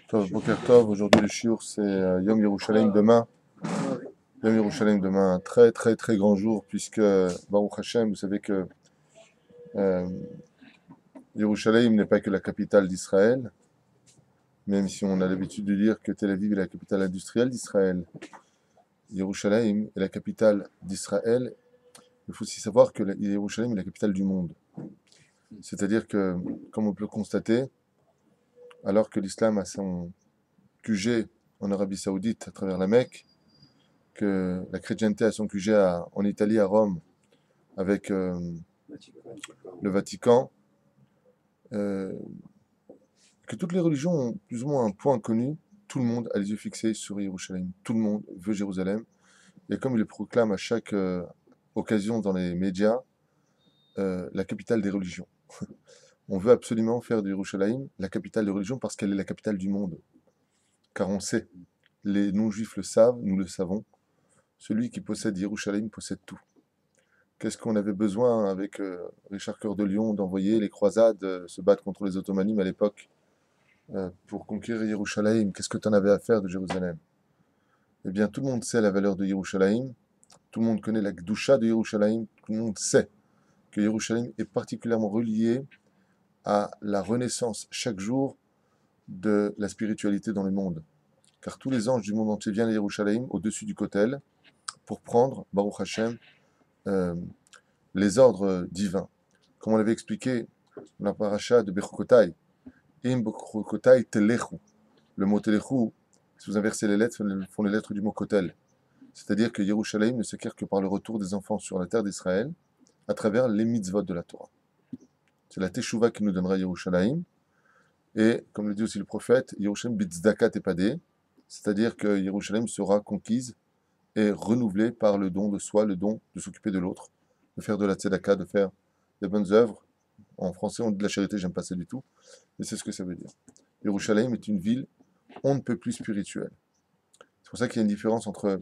Boker Tov, aujourd'hui le shiur c'est Yom Yerushalayim demain. Yom Yerushalayim demain, un très très très grand jour puisque Baruch Hashem, vous savez que euh, Yerushalayim n'est pas que la capitale d'Israël, même si on a l'habitude de dire que Tel Aviv est la capitale industrielle d'Israël. Yerushalayim est la capitale d'Israël. Il faut aussi savoir que Yerushalayim est la capitale du monde. C'est-à-dire que, comme on peut le constater, alors que l'islam a son QG en Arabie Saoudite à travers la Mecque, que la chrétienté a son QG en Italie, à Rome, avec le Vatican, euh, que toutes les religions ont plus ou moins un point connu, tout le monde a les yeux fixés sur Jérusalem. Tout le monde veut Jérusalem. Et comme il le proclame à chaque occasion dans les médias, la capitale des religions. On veut absolument faire de Jérusalem la capitale des religions parce qu'elle est la capitale du monde. Car on sait, les non-juifs le savent, nous le savons, celui qui possède Jérusalem possède tout. Qu'est-ce qu'on avait besoin avec Richard Cœur de Lion d'envoyer les croisades se battre contre les Ottomanimes à l'époque pour conquérir Jérusalem? Qu'est-ce que tu en avais à faire de Jérusalem? Eh bien, tout le monde sait la valeur de Jérusalem, tout le monde connaît la Gdusha de Jérusalem, tout le monde sait que Jérusalem est particulièrement relié à la renaissance chaque jour de la spiritualité dans le monde. Car tous les anges du monde entier viennent à Jérusalem, au-dessus du Kotel, pour prendre, Baruch Hashem, euh, les ordres divins. Comme on l'avait expliqué dans la paracha de Bechukotai, Im Bechukotai Telechu. Le mot Telechu, si vous inversez les lettres, font les lettres du mot Kotel. C'est-à-dire que Yerushalayim ne s'acquiert que par le retour des enfants sur la terre d'Israël à travers les mitzvot de la Torah. C'est la Teshuvah qui nous donnera Yerushalayim. Et comme le dit aussi le prophète, Yerushalayim bitzdaka tepade, c'est-à-dire que Yerushalayim sera conquise et renouvelée par le don de soi, le don de s'occuper de l'autre, de faire de la tzedaka, de faire des bonnes œuvres. En français, on dit de la charité, j'aime pas ça du tout, mais c'est ce que ça veut dire. Yerushalayim est une ville on ne peut plus spirituelle. C'est pour ça qu'il y a une différence entre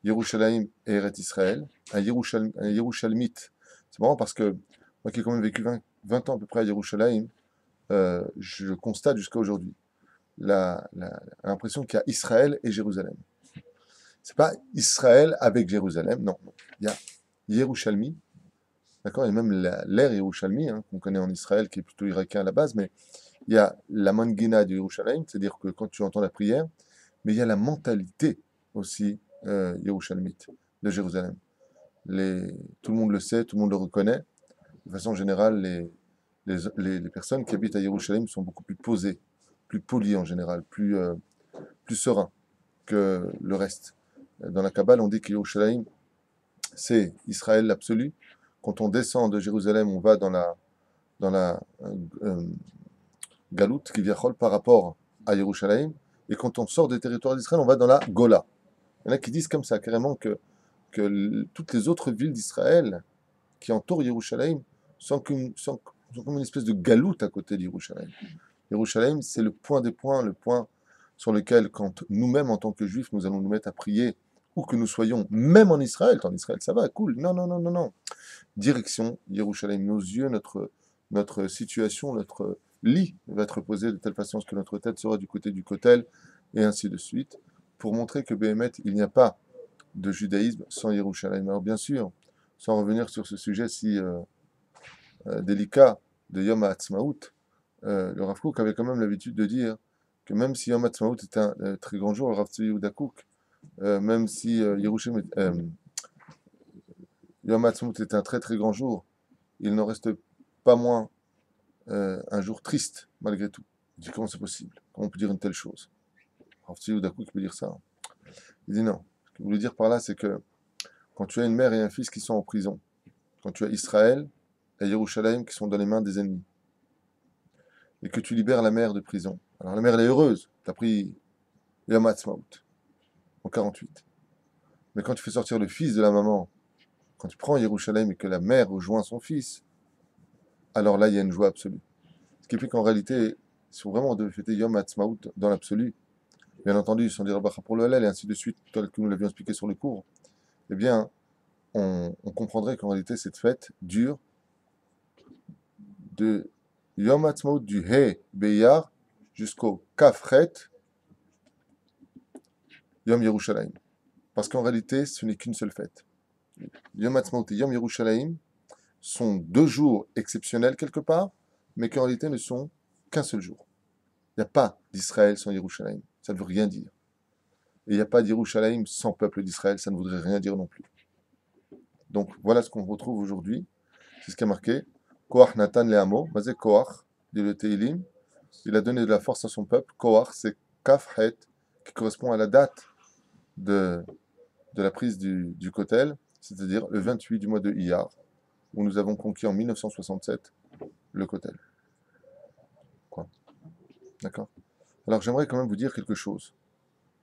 Yerushalayim et Eretz Israël. Un Yerushalmite, c'est marrant parce que moi qui ai quand même vécu 20 ans à peu près à Yerushalayim, je constate jusqu'à aujourd'hui l'impression qu'il y a Israël et Jérusalem. C'est pas Israël avec Jérusalem, non. Il y a Yerushalmi, d'accord, et même l'air Yerushalmi, hein, qu'on connaît en Israël, qui est plutôt irakien à la base, mais il y a la mangina de Yerushalayim, c'est-à-dire que quand tu entends la prière, mais il y a la mentalité aussi Yerushalmite de Jérusalem. Tout le monde le sait, tout le monde le reconnaît. De façon générale, les personnes qui habitent à Yerushalayim sont beaucoup plus posées, plus polies en général, plus sereins que le reste. Dans la Kabbale, on dit que Yerushalayim, c'est Israël l'absolu. Quand on descend de Jérusalem, on va dans la Galoute, qui vient par rapport à Yerushalayim. Et quand on sort des territoires d'Israël, on va dans la Gola. Il y en a qui disent comme ça, carrément, que toutes les autres villes d'Israël qui entourent Yerushalayim sont comme une espèce de galoute à côté de Yerushalayim. Yerushalayim, c'est le point des points, le point sur lequel, quand nous-mêmes, en tant que juifs, nous allons nous mettre à prier, où que nous soyons, même en Israël, en Israël, ça va, cool. Non, non, non, non, non. Direction Yerushalayim. Nos yeux, notre situation, notre lit va être posé de telle façon que notre tête sera du côté du Kotel, et ainsi de suite, pour montrer que Béhémet, il n'y a pas de judaïsme sans Yerushalayim. Alors bien sûr, sans revenir sur ce sujet si délicat de Yom HaAtzmaut, le Rav Kook avait quand même l'habitude de dire que même si Yom HaAtzmaut est un très grand jour, le Rav Tzvi Yehuda Kook, même si Yom HaAtzmaut est un très très grand jour, il n'en reste pas moins un jour triste, malgré tout. Il dit comment c'est possible? Comment on peut dire une telle chose? Rav Tzvi Yehuda Kook peut dire ça. Il dit non. Ce qu'il voulait dire par là, c'est que quand tu as une mère et un fils qui sont en prison, quand tu as Israël et Yerushalayim qui sont dans les mains des ennemis, et que tu libères la mère de prison. Alors la mère, elle est heureuse. Tu as pris Yom HaAtzmaut en 48. Mais quand tu fais sortir le fils de la maman, quand tu prends Yerushalayim et que la mère rejoint son fils, alors là, il y a une joie absolue. Ce qui fait qu'en réalité, si vraiment on devait fêter Yom HaAtzmaut dans l'absolu, bien entendu, sans dire Bracha pour le Hallel et ainsi de suite, tel que nous l'avions expliqué sur le cours, eh bien, on comprendrait qu'en réalité, cette fête dure de Yom Ha'atzmaut du He Beyar jusqu'au Kafret Yom Yerushalayim. Parce qu'en réalité, ce n'est qu'une seule fête. Yom Ha'atzmaut et Yom Yerushalayim sont deux jours exceptionnels quelque part, mais qui en réalité ne sont qu'un seul jour. Il n'y a pas d'Israël sans Yerushalayim. Ça ne veut rien dire. Et il n'y a pas d'Yerushalayim sans peuple d'Israël. Ça ne voudrait rien dire non plus. Donc voilà ce qu'on retrouve aujourd'hui. C'est ce qui a marqué. Koach Natan Leamo. Mazé Koach, dit le Teilim. Il a donné de la force à son peuple. Koach, c'est Kafhet, qui correspond à la date de la prise du Kotel, c'est-à-dire le 28 du mois de Iyar, où nous avons conquis en 1967 le Kotel. Quoi. D'accord. Alors j'aimerais quand même vous dire quelque chose,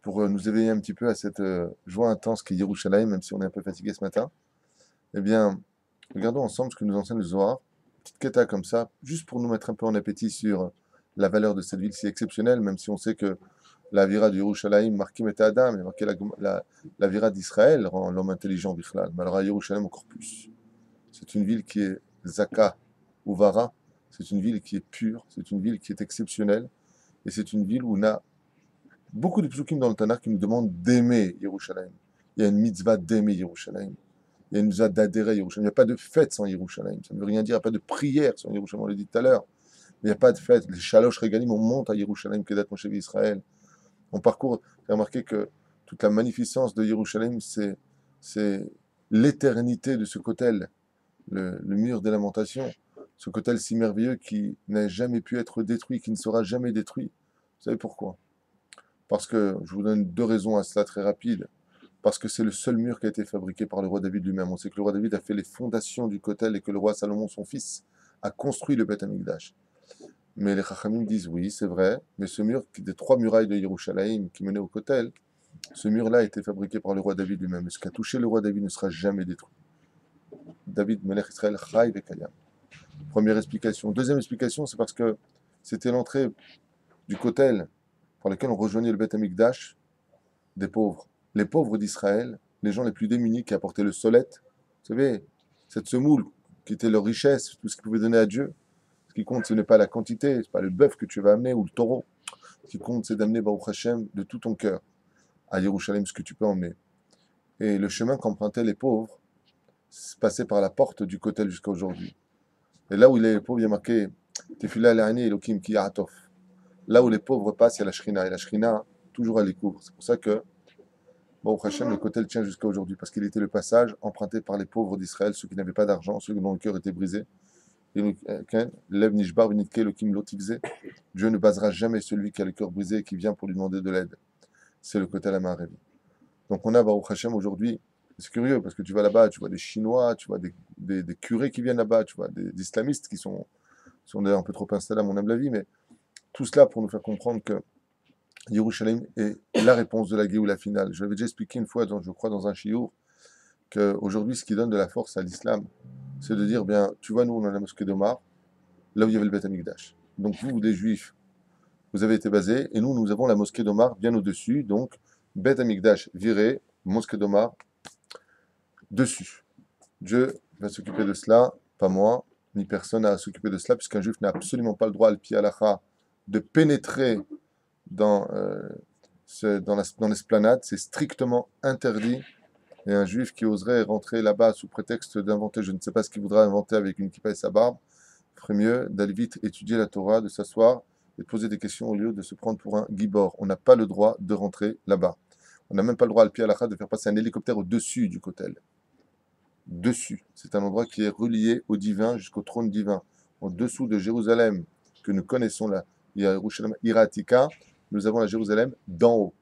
pour nous éveiller un petit peu à cette joie intense qu'est Yerushalayim, même si on est un peu fatigué ce matin. Eh bien, regardons ensemble ce que nous enseigne le Zohar, petite keta comme ça, juste pour nous mettre un peu en appétit sur la valeur de cette ville si exceptionnelle, même si on sait que la vira de Yerushalayim, marquée met Adam, et marquée la vira d'Israël rend l'homme intelligent, Bichlal. Mais alors à Yerushalayim encore plus. C'est une ville qui est Zaka ou Vara, c'est une ville qui est pure, c'est une ville qui est exceptionnelle, et c'est une ville où on a beaucoup de psukim dans le Tanakh qui nous demandent d'aimer Yerushalayim. Il y a une mitzvah d'aimer Yerushalayim. Il y a une mitzvah d'adhérer à Yerushalayim. Il n'y a pas de fête sans Yerushalayim. Ça ne veut rien dire, il n'y a pas de prière sans Yerushalayim. On l'a dit tout à l'heure. Il n'y a pas de fête. Les Shalosh Regalim, on monte à Yerushalayim, Kedat Moshe Israël. On parcourt, j'ai remarqué que toute la magnificence de Yerushalayim, c'est l'éternité de ce kotel, le mur des lamentations, ce kotel si merveilleux qui n'a jamais pu être détruit, qui ne sera jamais détruit. Vous savez pourquoi? Parce que, je vous donne deux raisons à cela très rapides. Parce que c'est le seul mur qui a été fabriqué par le roi David lui-même. On sait que le roi David a fait les fondations du kotel et que le roi Salomon, son fils, a construit le Beth Amikdash. Mais les Chachamim disent oui, c'est vrai, mais ce mur des trois murailles de Yerushalayim qui menaient au kotel, ce mur-là a été fabriqué par le roi David lui-même. Ce qui a touché le roi David ne sera jamais détruit. David, Melech Israël, Chai Vekayam. Première explication. Deuxième explication, c'est parce que c'était l'entrée du kotel par lequel on rejoignait le Beth Amikdash des pauvres. Les pauvres d'Israël, les gens les plus démunis qui apportaient le solette, vous savez, cette semoule qui était leur richesse, tout ce qu'ils pouvaient donner à Dieu. Ce qui compte, ce n'est pas la quantité, ce n'est pas le bœuf que tu vas amener ou le taureau. Ce qui compte, c'est d'amener Baruch Hashem de tout ton cœur à Yerushalayim, ce que tu peux emmener. Et le chemin qu'empruntaient les pauvres passait par la porte du kotel jusqu'à aujourd'hui. Et là où les pauvres, il y a marqué Tefila Le'ani Elokim Ki Ya'atof. Là où les pauvres passent, il y a la Shrina. Et la Shrina, toujours elle les couvre. C'est pour ça que Baruch Hashem, le kotel tient jusqu'à aujourd'hui, parce qu'il était le passage emprunté par les pauvres d'Israël, ceux qui n'avaient pas d'argent, ceux dont le cœur était brisé. Dieu ne basera jamais celui qui a le cœur brisé et qui vient pour lui demander de l'aide. C'est le kotel Amarevi. Donc on a Baruch Hashem aujourd'hui. C'est curieux parce que tu vas là-bas, tu vois des Chinois, tu vois des curés qui viennent là-bas, tu vois des islamistes qui sont d'ailleurs un peu trop installés à mon humble avis, mais tout cela pour nous faire comprendre que Yerushalayim est la réponse de la Géoula finale. Je l'avais déjà expliqué une fois, je crois, dans un chiour, qu'aujourd'hui, ce qui donne de la force à l'islam, c'est de dire, bien, tu vois, nous, on a la mosquée d'Omar, là où il y avait le Beth Amikdash. Donc, vous, les juifs, vous avez été basés, et nous, nous avons la mosquée d'Omar bien au-dessus, donc, Beth Amikdash viré, mosquée d'Omar dessus. Dieu va s'occuper de cela, pas moi, ni personne à s'occuper de cela, puisqu'un juif n'a absolument pas le droit, al pi halacha, de pénétrer dans, dans l'esplanade, c'est strictement interdit. Et un juif qui oserait rentrer là-bas sous prétexte d'inventer, je ne sais pas ce qu'il voudra inventer avec une kippa et sa barbe, ferait mieux d'aller vite étudier la Torah, de s'asseoir et de poser des questions au lieu de se prendre pour un gibor. On n'a pas le droit de rentrer là-bas. On n'a même pas le droit, al pi halakha, de faire passer un hélicoptère au-dessus du kotel. Dessus. C'est un endroit qui est relié au divin jusqu'au trône divin. En dessous de Jérusalem, que nous connaissons là, Yerushalayim Iratika, nous avons la Jérusalem d'en haut.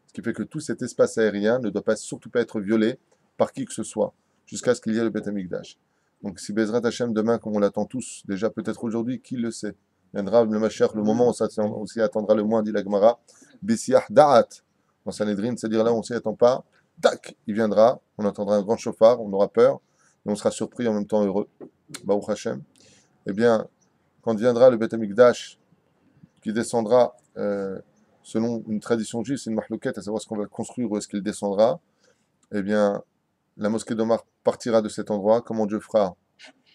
Ce qui fait que tout cet espace aérien ne doit surtout pas être violé par qui que ce soit, jusqu'à ce qu'il y ait le Beth Amikdash. Donc si Bezrat Hashem demain, comme on l'attend tous, déjà peut-être aujourd'hui, qui le sait, viendra le Mashiach, le moment où on s'y attendra le moins, dit la Gemara, Bessiah Da'at, dans Sanhedrin, c'est-à-dire là où on s'y attend pas, tac, il viendra, on entendra un grand chauffard, on aura peur, et on sera surpris en même temps heureux. Baruch Hashem. Eh bien, quand viendra le Beth Amikdash, qui descendra selon une tradition juive, c'est une mahlouquette, à savoir ce qu'on va construire, où est-ce qu'il descendra, eh bien, la mosquée d'Omar partira de cet endroit. Comment Dieu fera?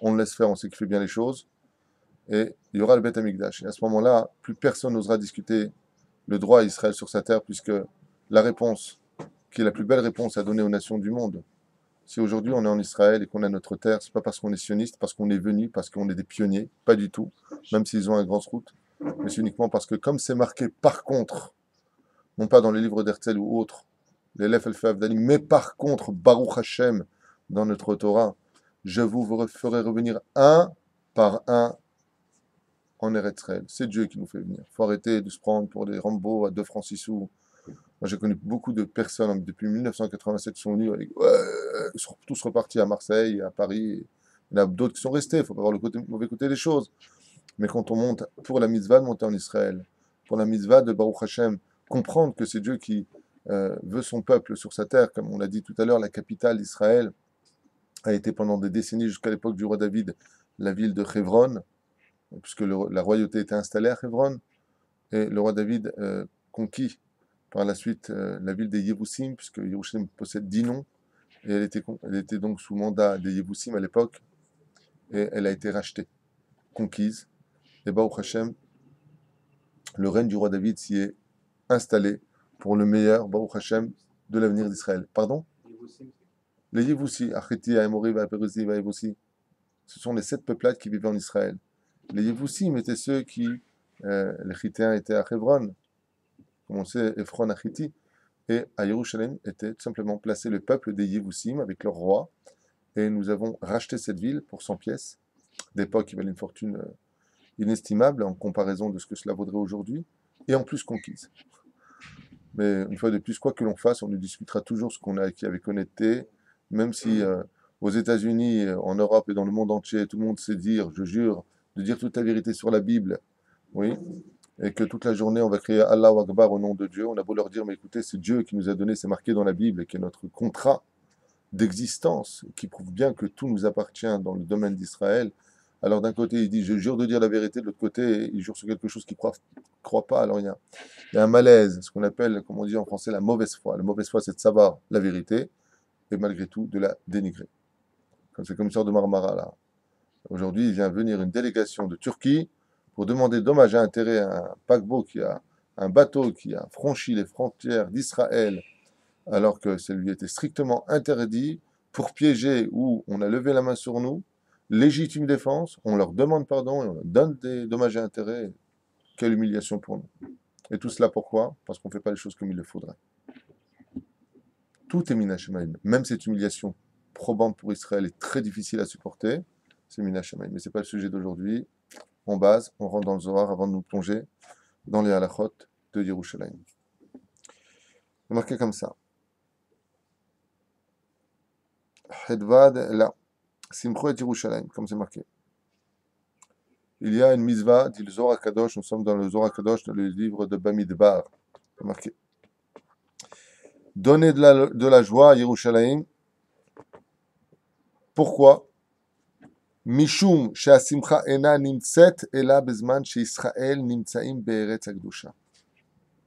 On le laisse faire, on sait qu'il fait bien les choses. et il y aura le Beth Amikdash. Et à ce moment-là, plus personne n'osera discuter le droit à Israël sur sa terre, puisque la réponse, qui est la plus belle réponse à donner aux nations du monde, si aujourd'hui on est en Israël et qu'on a notre terre, c'est pas parce qu'on est sioniste, parce qu'on est venu, parce qu'on est des pionniers, pas du tout, même s'ils ont un grand route, mais c'est uniquement parce que comme c'est marqué par contre, non pas dans les livres d'Herzl ou autres, les Lef El Fafdali, mais par contre, Baruch Hashem, dans notre Torah, je vous ferai revenir un par un en Eretz Israël. C'est Dieu qui nous fait venir. Il faut arrêter de se prendre pour des Rambo à 2 francs 6 sous. Moi, j'ai connu beaucoup de personnes depuis 1987 qui sont venues, ils sont tous repartis à Marseille, à Paris. Il y en a d'autres qui sont restés, il faut pas voir le mauvais côté des choses. Mais quand on monte pour la mitzvah de monter en Israël, pour la mitzvah de Baruch Hashem, comprendre que c'est Dieu qui veut son peuple sur sa terre, comme on l'a dit tout à l'heure, la capitale d'Israël a été pendant des décennies, jusqu'à l'époque du roi David, la ville de Hebron, puisque la royauté était installée à Hebron, et le roi David conquit par la suite la ville des Yébussim, puisque Yerushalayim possède 10 noms, et elle était donc sous mandat des Yébussim à l'époque, et elle a été rachetée, conquise, et Baruch Hashem, le règne du roi David s'y est installé pour le meilleur, Baruch Hashem, de l'avenir d'Israël. Pardon? Les Yébussi, Acheti, Aémori, Vaperuzi, Vaébussi, ce sont les 7 peuplades qui vivaient en Israël. Les Yébussim étaient ceux qui, les Chittéens étaient à Hebron, comme on sait, Ephron Achiti, et à Yerushalayim était tout simplement placé le peuple des Yébussim avec leur roi, et nous avons racheté cette ville pour 100 pièces, d'époque qui valait une fortune inestimable en comparaison de ce que cela vaudrait aujourd'hui, et en plus conquise. Mais une fois de plus, quoi que l'on fasse, on nous discutera toujours ce qu'on a acquis avec honnêteté, même si aux États-Unis, en Europe et dans le monde entier, tout le monde sait dire, je jure, de dire toute la vérité sur la Bible, oui, et que toute la journée on va crier Allahu Akbar au nom de Dieu. On a beau leur dire, mais écoutez, c'est Dieu qui nous a donné, c'est marqué dans la Bible, et qui est notre contrat d'existence, qui prouve bien que tout nous appartient dans le domaine d'Israël. Alors d'un côté, il dit, je jure de dire la vérité, de l'autre côté, il jure sur quelque chose qu'il ne croit pas. Alors il y a un malaise, ce qu'on appelle, comme on dit en français, la mauvaise foi. La mauvaise foi, c'est de savoir la vérité, et malgré tout, de la dénigrer. C'est comme une sorte de Marmara, là. Aujourd'hui, il vient venir une délégation de Turquie pour demander dommage à intérêt à un paquebot un bateau qui a franchi les frontières d'Israël, alors que ça lui était strictement interdit, pour piéger où on a levé la main sur nous, légitime défense, on leur demande pardon et on leur donne des dommages et intérêts. Quelle humiliation pour nous. Et tout cela pourquoi? Parce qu'on ne fait pas les choses comme il le faudrait. Tout est Minashamaim. Même cette humiliation probante pour Israël est très difficile à supporter. C'est Minashamaim. Mais ce n'est pas le sujet d'aujourd'hui. On base, on rentre dans le Zohar avant de nous plonger dans les halachot de Yerushalayim. C'est marqué comme ça. Hedvad là. Simcho et Yerushalayim, comme c'est marqué. Il y a une mitzvah, dit le Zohar Kadosh. Nous sommes dans le Zohar Kadosh, dans le livre de Bamidbar. C'est marqué. Donner de la joie à Yerushalayim. Pourquoi? Mishum she'asimcha ena nimtset ela bezman she'Israël nimtsaim be'eretz hakdusha.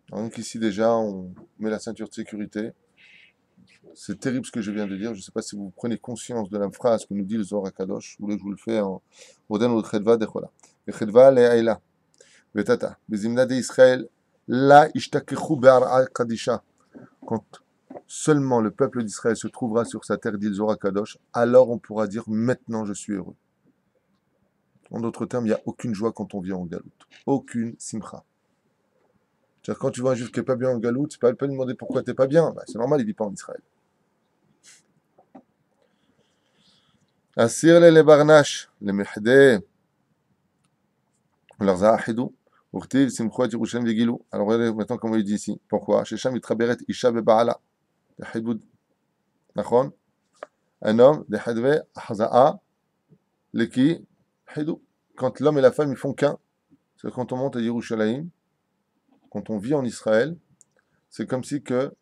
Donc ici déjà, on met la ceinture de sécurité. C'est terrible ce que je viens de dire. Je ne sais pas si vous prenez conscience de la phrase que nous dit le Zohar HaKadosh. Vous voulez que je vous le fais en Oden ou Chedva dechola. Chedva le'aila. Vetata. Bezimna de Israël. La ishtakechu be'ar'a kadisha. Quand seulement le peuple d'Israël se trouvera sur sa terre, dit le Zohar HaKadosh, alors on pourra dire maintenant je suis heureux. En d'autres termes, il n'y a aucune joie quand on vit en galoute. Aucune simcha. C'est-à-dire, quand tu vois un juif qui n'est pas bien en galoute, c'est pas lui demander pourquoi tu n'es pas bien. Bah, c'est normal, il ne vit pas en Israël. Asir le barnash, le mehde, leur zahidou, urtiv simchot Yerushalayim vegilou. Alors regardez maintenant comment il dit ici. Pourquoi? Shesham itraberet isha bebaala. De hidoud. Nachon? Un homme, de hidve, haza'a, leki, hidou. Quand l'homme et la femme, ils font qu'un. C'est quand on monte à Yerushalayim, quand on vit en Israël, c'est comme si que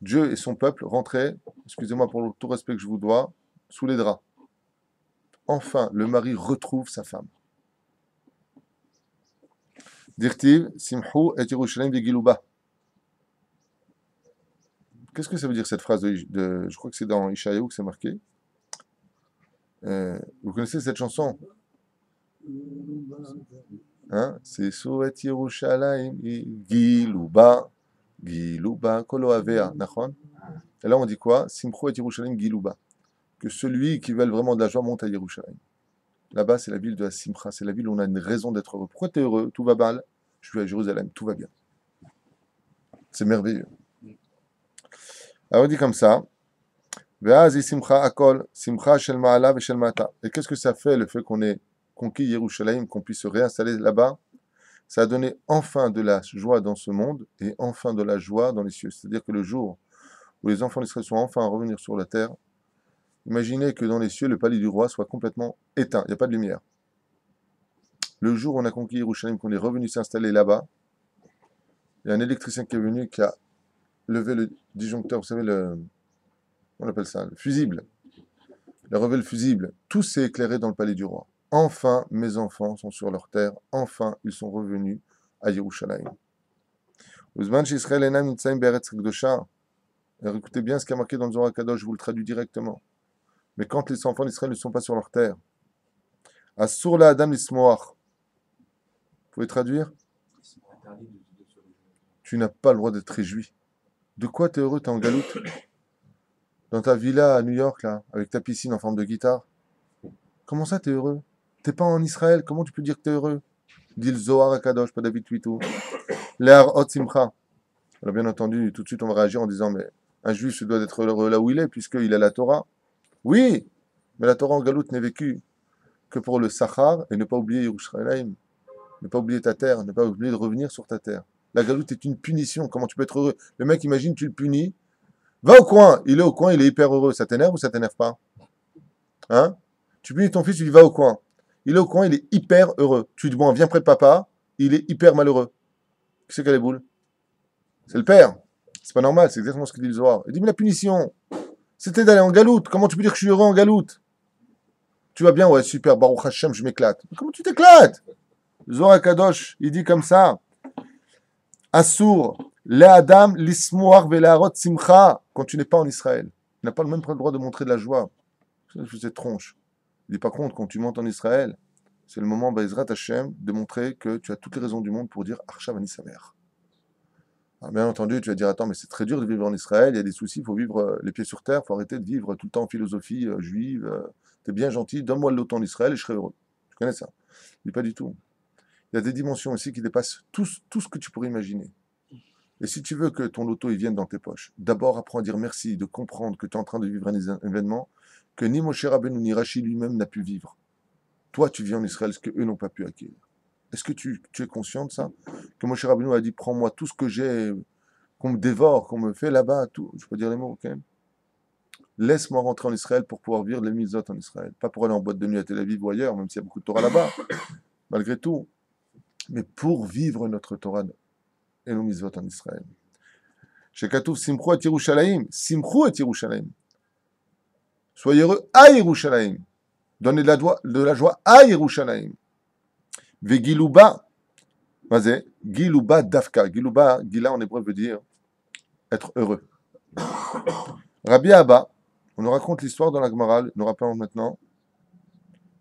Dieu et son peuple rentraient, excusez-moi pour tout respect que je vous dois, sous les draps. Enfin, le mari retrouve sa femme. Dirtiv, Simhu et Yerushalayim Vegiluba. Qu'est-ce que ça veut dire cette phrase je crois que c'est dans Ishaïou que c'est marqué. Vous connaissez cette chanson? Hein? C'est Souet Yerushalayim, Giluba, Giluba, Kolo Avea, Nachon. Et là, on dit quoi? Simchou et Yerushalayim, Giluba. Que celui qui veut vraiment de la joie monte à Yerushalayim. Là-bas, c'est la ville de la Simcha, c'est la ville où on a une raison d'être heureux. Pourquoi tu es heureux? Tout va mal. Je suis à Jérusalem, tout va bien. C'est merveilleux. Alors, on dit comme ça. Ve'azi simcha akol, simcha shel ma'ala ve shel mata. Et qu'est-ce que ça fait, le fait qu'on ait conquis Yerushalayim, qu'on puisse se réinstaller là-bas? Ça a donné enfin de la joie dans ce monde et enfin de la joie dans les cieux. C'est-à-dire que le jour où les enfants d'Israël sont enfin à revenir sur la terre, imaginez que dans les cieux, le palais du roi soit complètement éteint, il n'y a pas de lumière. Le jour où on a conquis Yerushalayim, qu'on est revenu s'installer là-bas, il y a un électricien qui est venu, qui a levé le disjoncteur, vous savez, on appelle ça, le fusible. Il a relevé le fusible. Tout s'est éclairé dans le palais du roi. Enfin, mes enfants sont sur leur terre. Enfin, ils sont revenus à Yerushalayim. Uzman Israël enam nitzaim be'eretz kdosha. Écoutez bien ce qui a marqué dans le Zohar Kadosh, je vous le traduis directement. Mais quand les enfants d'Israël ne sont pas sur leur terre, Assur la Adam lismoach. Vous pouvez traduire? Tu n'as pas le droit d'être réjoui. De quoi tu es heureux? Tu es en galoute? Dans ta villa à New York, là, avec ta piscine en forme de guitare? Comment ça, tu es heureux? T'es pas en Israël, comment tu peux dire que tu es heureux? Dit le Zohar Kadosh, pas David Tuitou. L'Ar Hot Simcha. Alors, bien entendu, tout de suite, on va réagir en disant, mais un juif se doit d'être heureux là où il est, puisqu'il a la Torah. Oui, mais la Torah en galoute n'est vécue que pour le Sachar, et ne pas oublier Yerushalayim, ne pas oublier ta terre, ne pas oublier de revenir sur ta terre. La galoute est une punition. Comment tu peux être heureux? Le mec, imagine, tu le punis. Va au coin. Il est au coin, il est hyper heureux. Ça t'énerve ou ça t'énerve pas? Hein? Tu punis ton fils, tu lui dis va au coin. Il est au coin, il est hyper heureux. Tu lui dis bon, viens près de papa, il est hyper malheureux. Qui c'est qui a les boules? C'est le père. C'est pas normal, c'est exactement ce que dit le Zohar. Il dit mais la punition, c'était d'aller en galoute. Comment tu peux dire que je suis heureux en galoute? Tu vas bien? Ouais, super, Baruch Hashem, je m'éclate. Mais comment tu t'éclates? Zohar Kadosh, il dit comme ça. Assour, le Adam, l'ismoar velarot simcha, quand tu n'es pas en Israël. Tu n'as pas le même droit de montrer de la joie. C'est cette tronche. Il dit par contre, quand tu montes en Israël, c'est le moment, Bezrat Hashem, de montrer que tu as toutes les raisons du monde pour dire Arshav Ani Samer. Bien entendu, tu vas dire attends, mais c'est très dur de vivre en Israël, il y a des soucis, il faut vivre les pieds sur terre, il faut arrêter de vivre tout le temps en philosophie juive. T'es bien gentil, donne-moi le lot en Israël et je serai heureux. Tu connais ça? Il dit pas du tout. Il y a des dimensions aussi qui dépassent tout ce que tu pourrais imaginer. Et si tu veux que ton loto il vienne dans tes poches, d'abord apprends à dire merci, de comprendre que tu es en train de vivre un événement que ni Moshe Rabbeinu ni Rashi lui-même n'a pu vivre. Toi, tu vis en Israël ce qu'eux n'ont pas pu acquérir. Est-ce que tu es conscient de ça? Que Moshe Rabbeinu a dit prends-moi tout ce que j'ai, qu'on me dévore, qu'on me fait là-bas, tout. Je peux dire les mots, ok? Laisse-moi rentrer en Israël pour pouvoir vivre les mitzvot en Israël. Pas pour aller en boîte de nuit à Tel Aviv ou ailleurs, même s'il y a beaucoup de Torah là-bas, malgré tout. Mais pour vivre notre Torah et nos mitzvot en Israël. Chez Katouf, Simchou et Yerushalayim. Simchou et Yerushalayim. Soyez heureux à Yerushalayim. Donnez de la joie à Yerushalayim. Vegiluba. Vas-y. Giluba dafka. Giluba, Gila en hébreu veut dire être heureux. Rabbi Abba, on nous raconte l'histoire dans la Gemara, nous rappelons maintenant.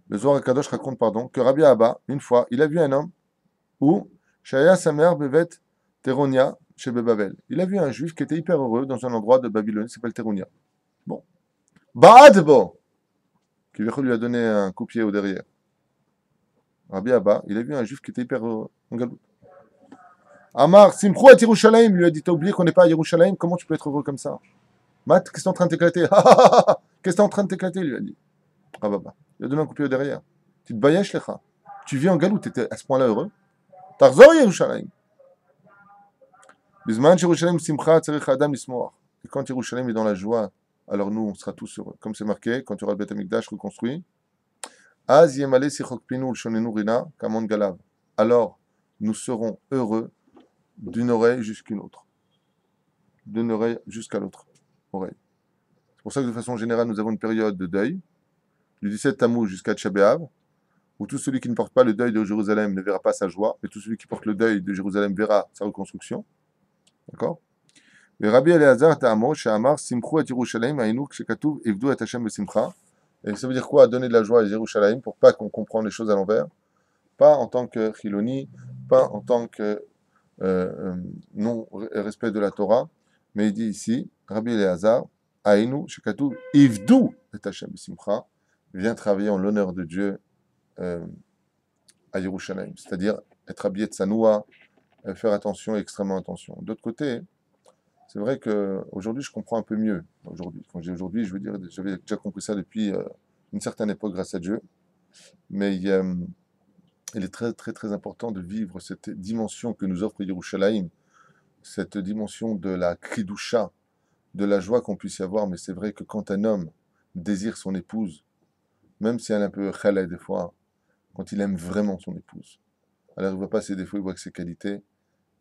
Le Zohar Kadosh raconte, que Rabbi Abba, une fois, il a vu un homme où Shaya Samer Bevet Teronia chez Babel. Il a vu un juif qui était hyper heureux dans un endroit de Babylone qui s'appelle Teronia. Bon. Baadbo, qui lui a donné un coup de pied au derrière. Rabbi Abba, il a vu un juif qui était hyper heureux en galoute. Amar, Simchou à Yerushalayim, lui a dit t'as oublié qu'on n'est pas à Yerushalayim, comment tu peux être heureux comme ça? Matt, qu'est-ce que t'es en train de t'éclater? Qu'est-ce que t'es en train de t'éclater, lui a dit. Ah bah, il a donné un coup de pied au derrière. Tu te bayaches, lecha. Tu vis en galoute, t'étais à ce point-là heureux. Tarzor Yerushalayim. Bisman Yerushalayim Simcha Tzarech Adam Lismoach. Et quand Yerushalayim est dans la joie, alors nous, on sera tous heureux. Comme c'est marqué, quand il y aura le Beth Amikdash reconstruit, Az Yemale Sichokpinu Shonenu Rina Kamon Galav. Alors, nous serons heureux d'une oreille jusqu'une autre. D'une oreille jusqu'à l'autre oreille. C'est pour ça que de façon générale, nous avons une période de deuil, du 17 Tammuz jusqu'à Tchab B'Av, où tout celui qui ne porte pas le deuil de Jérusalem ne verra pas sa joie, mais tout celui qui porte le deuil de Jérusalem verra sa reconstruction. D'accord? Et Rabbi Eliezer Ta'amo, She'amar, Simchou et Yerushalayim, Aïnouk, Shekatuv, Ivdu et Hashem Besimcha. Et ça veut dire quoi? Donner de la joie à Yerushalayim pour pas qu'on comprenne les choses à l'envers. Pas en tant que chiloni, pas en tant que non-respect de la Torah, mais il dit ici, Rabbi Eliezer, Aïnou, Shekatu, Ivdou, et Hashem Simcha, vient travailler en l'honneur de Dieu euh, à Yerushalayim, c'est-à-dire être habillé de Sanoua, faire attention, extrêmement attention. D'autre côté, c'est vrai qu'aujourd'hui, je comprends un peu mieux. Aujourd'hui, quand j'ai aujourd'hui, je veux dire, j'avais déjà compris ça depuis une certaine époque, grâce à Dieu, mais il est très, très, très important de vivre cette dimension que nous offre Yerushalayim, cette dimension de la kidusha, de la joie qu'on puisse y avoir, mais c'est vrai que quand un homme désire son épouse, même si elle est un peu chalais des fois, quand il aime vraiment son épouse, alors il ne voit pas ses défauts, il voit que ses qualités,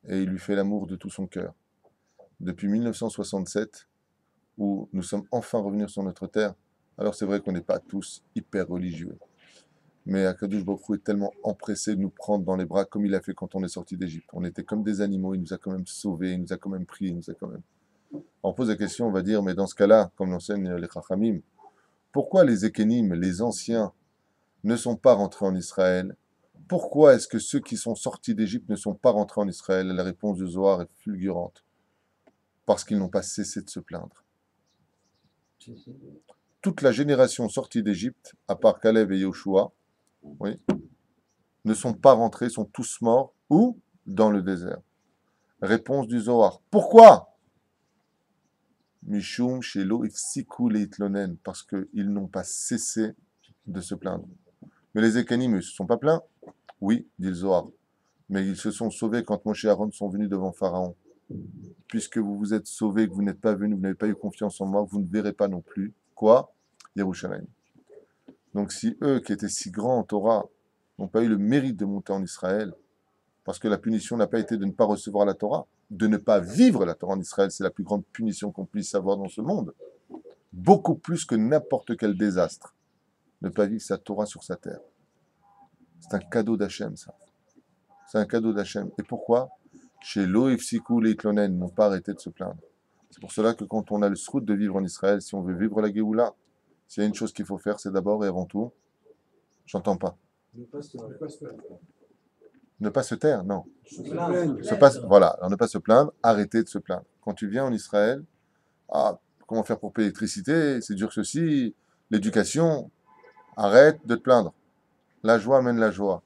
et il lui fait l'amour de tout son cœur. Depuis 1967, où nous sommes enfin revenus sur notre terre, alors c'est vrai qu'on n'est pas tous hyper religieux, mais Akadosh Baruch Hu est tellement empressé de nous prendre dans les bras comme il a fait quand on est sorti d'Égypte. On était comme des animaux, il nous a quand même sauvés, il nous a quand même pris, il nous a quand même... On pose la question, on va dire, mais dans ce cas-là, comme l'enseignent les Chachamim, pourquoi les Ékénim, les anciens, ne sont pas rentrés en Israël? Pourquoi est-ce que ceux qui sont sortis d'Égypte ne sont pas rentrés en Israël? La réponse de Zohar est fulgurante. Parce qu'ils n'ont pas cessé de se plaindre. Toute la génération sortie d'Égypte, à part Caleb et Yoshua, oui, ne sont pas rentrés, sont tous morts. Où? Dans le désert. Réponse du Zohar. Pourquoi? Mishum shelo ifsiku leitlonen, parce qu'ils n'ont pas cessé de se plaindre. Mais les Écanim ne se sont pas plaints? Oui, dit le Zohar. Mais ils se sont sauvés quand Moshe et Aaron sont venus devant Pharaon. Puisque vous vous êtes sauvés, que vous n'êtes pas venus, vous n'avez pas eu confiance en moi, vous ne verrez pas non plus. Quoi? Yerushalayim. Donc si eux, qui étaient si grands en Torah, n'ont pas eu le mérite de monter en Israël, parce que la punition n'a pas été de ne pas recevoir la Torah, de ne pas vivre la Torah en Israël, c'est la plus grande punition qu'on puisse avoir dans ce monde. Beaucoup plus que n'importe quel désastre. Ne pas vivre sa Torah sur sa terre. C'est un cadeau d'Hachem, ça. C'est un cadeau d'Hachem. Et pourquoi? Chez Loïfsikou, les Itlonen n'ont pas arrêté de se plaindre. C'est pour cela que quand on a le srout de vivre en Israël, si on veut vivre la Géoula, s'il y a une chose qu'il faut faire, c'est d'abord et avant tout, j'entends pas. Ne pas se taire, non. Voilà, alors ne pas se plaindre, arrêter de se plaindre. Quand tu viens en Israël, ah, comment faire pour payer l'électricité, c'est dur ceci, l'éducation, arrête de te plaindre. La joie amène la joie.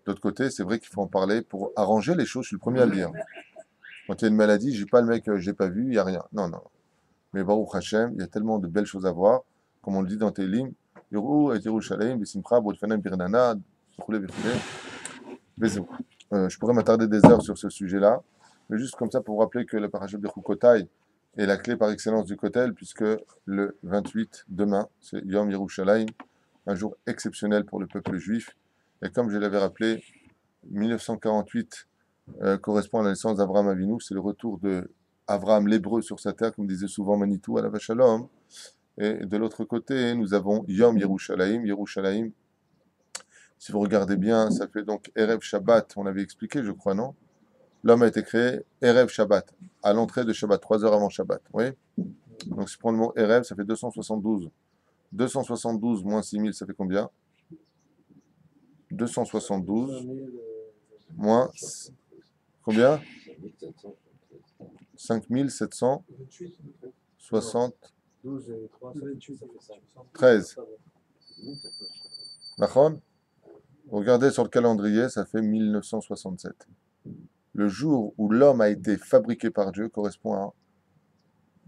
D'autre côté, c'est vrai qu'il faut en parler pour arranger les choses, je suis le premier à le dire. Quand il y a une maladie, je n'ai pas le mec, je n'ai pas vu, il n'y a rien. Non, non. Mais Baruch Hashem, il y a tellement de belles choses à voir, comme on le dit dans Télim, Yoru et Yerushalayim, Besimcha, Bodfanem, Birnana, je pourrais m'attarder des heures sur ce sujet-là, mais juste comme ça pour vous rappeler que le parachute de Chukotai est la clé par excellence du Kotel, puisque le 28, demain, c'est Yom Yerushalayim, un jour exceptionnel pour le peuple juif. Et comme je l'avais rappelé, 1948 correspond à la naissance d'Abraham Avinu, c'est le retour de Abraham l'hébreu sur sa terre, comme disait souvent Manitou à la Vachalom. Et de l'autre côté, nous avons Yom Yerushalayim. Yerushalayim, si vous regardez bien, ça fait donc Erev Shabbat, on avait expliqué, je crois, non? L'homme a été créé Erev Shabbat, à l'entrée de Shabbat, 3 heures avant Shabbat. Oui. Donc si on prend le mot Erev, ça fait 272. 272 moins 6000, ça fait combien? 272 moins combien? 5773. Nachon? Regardez sur le calendrier, ça fait 1967. Le jour où l'homme a été fabriqué par Dieu correspond à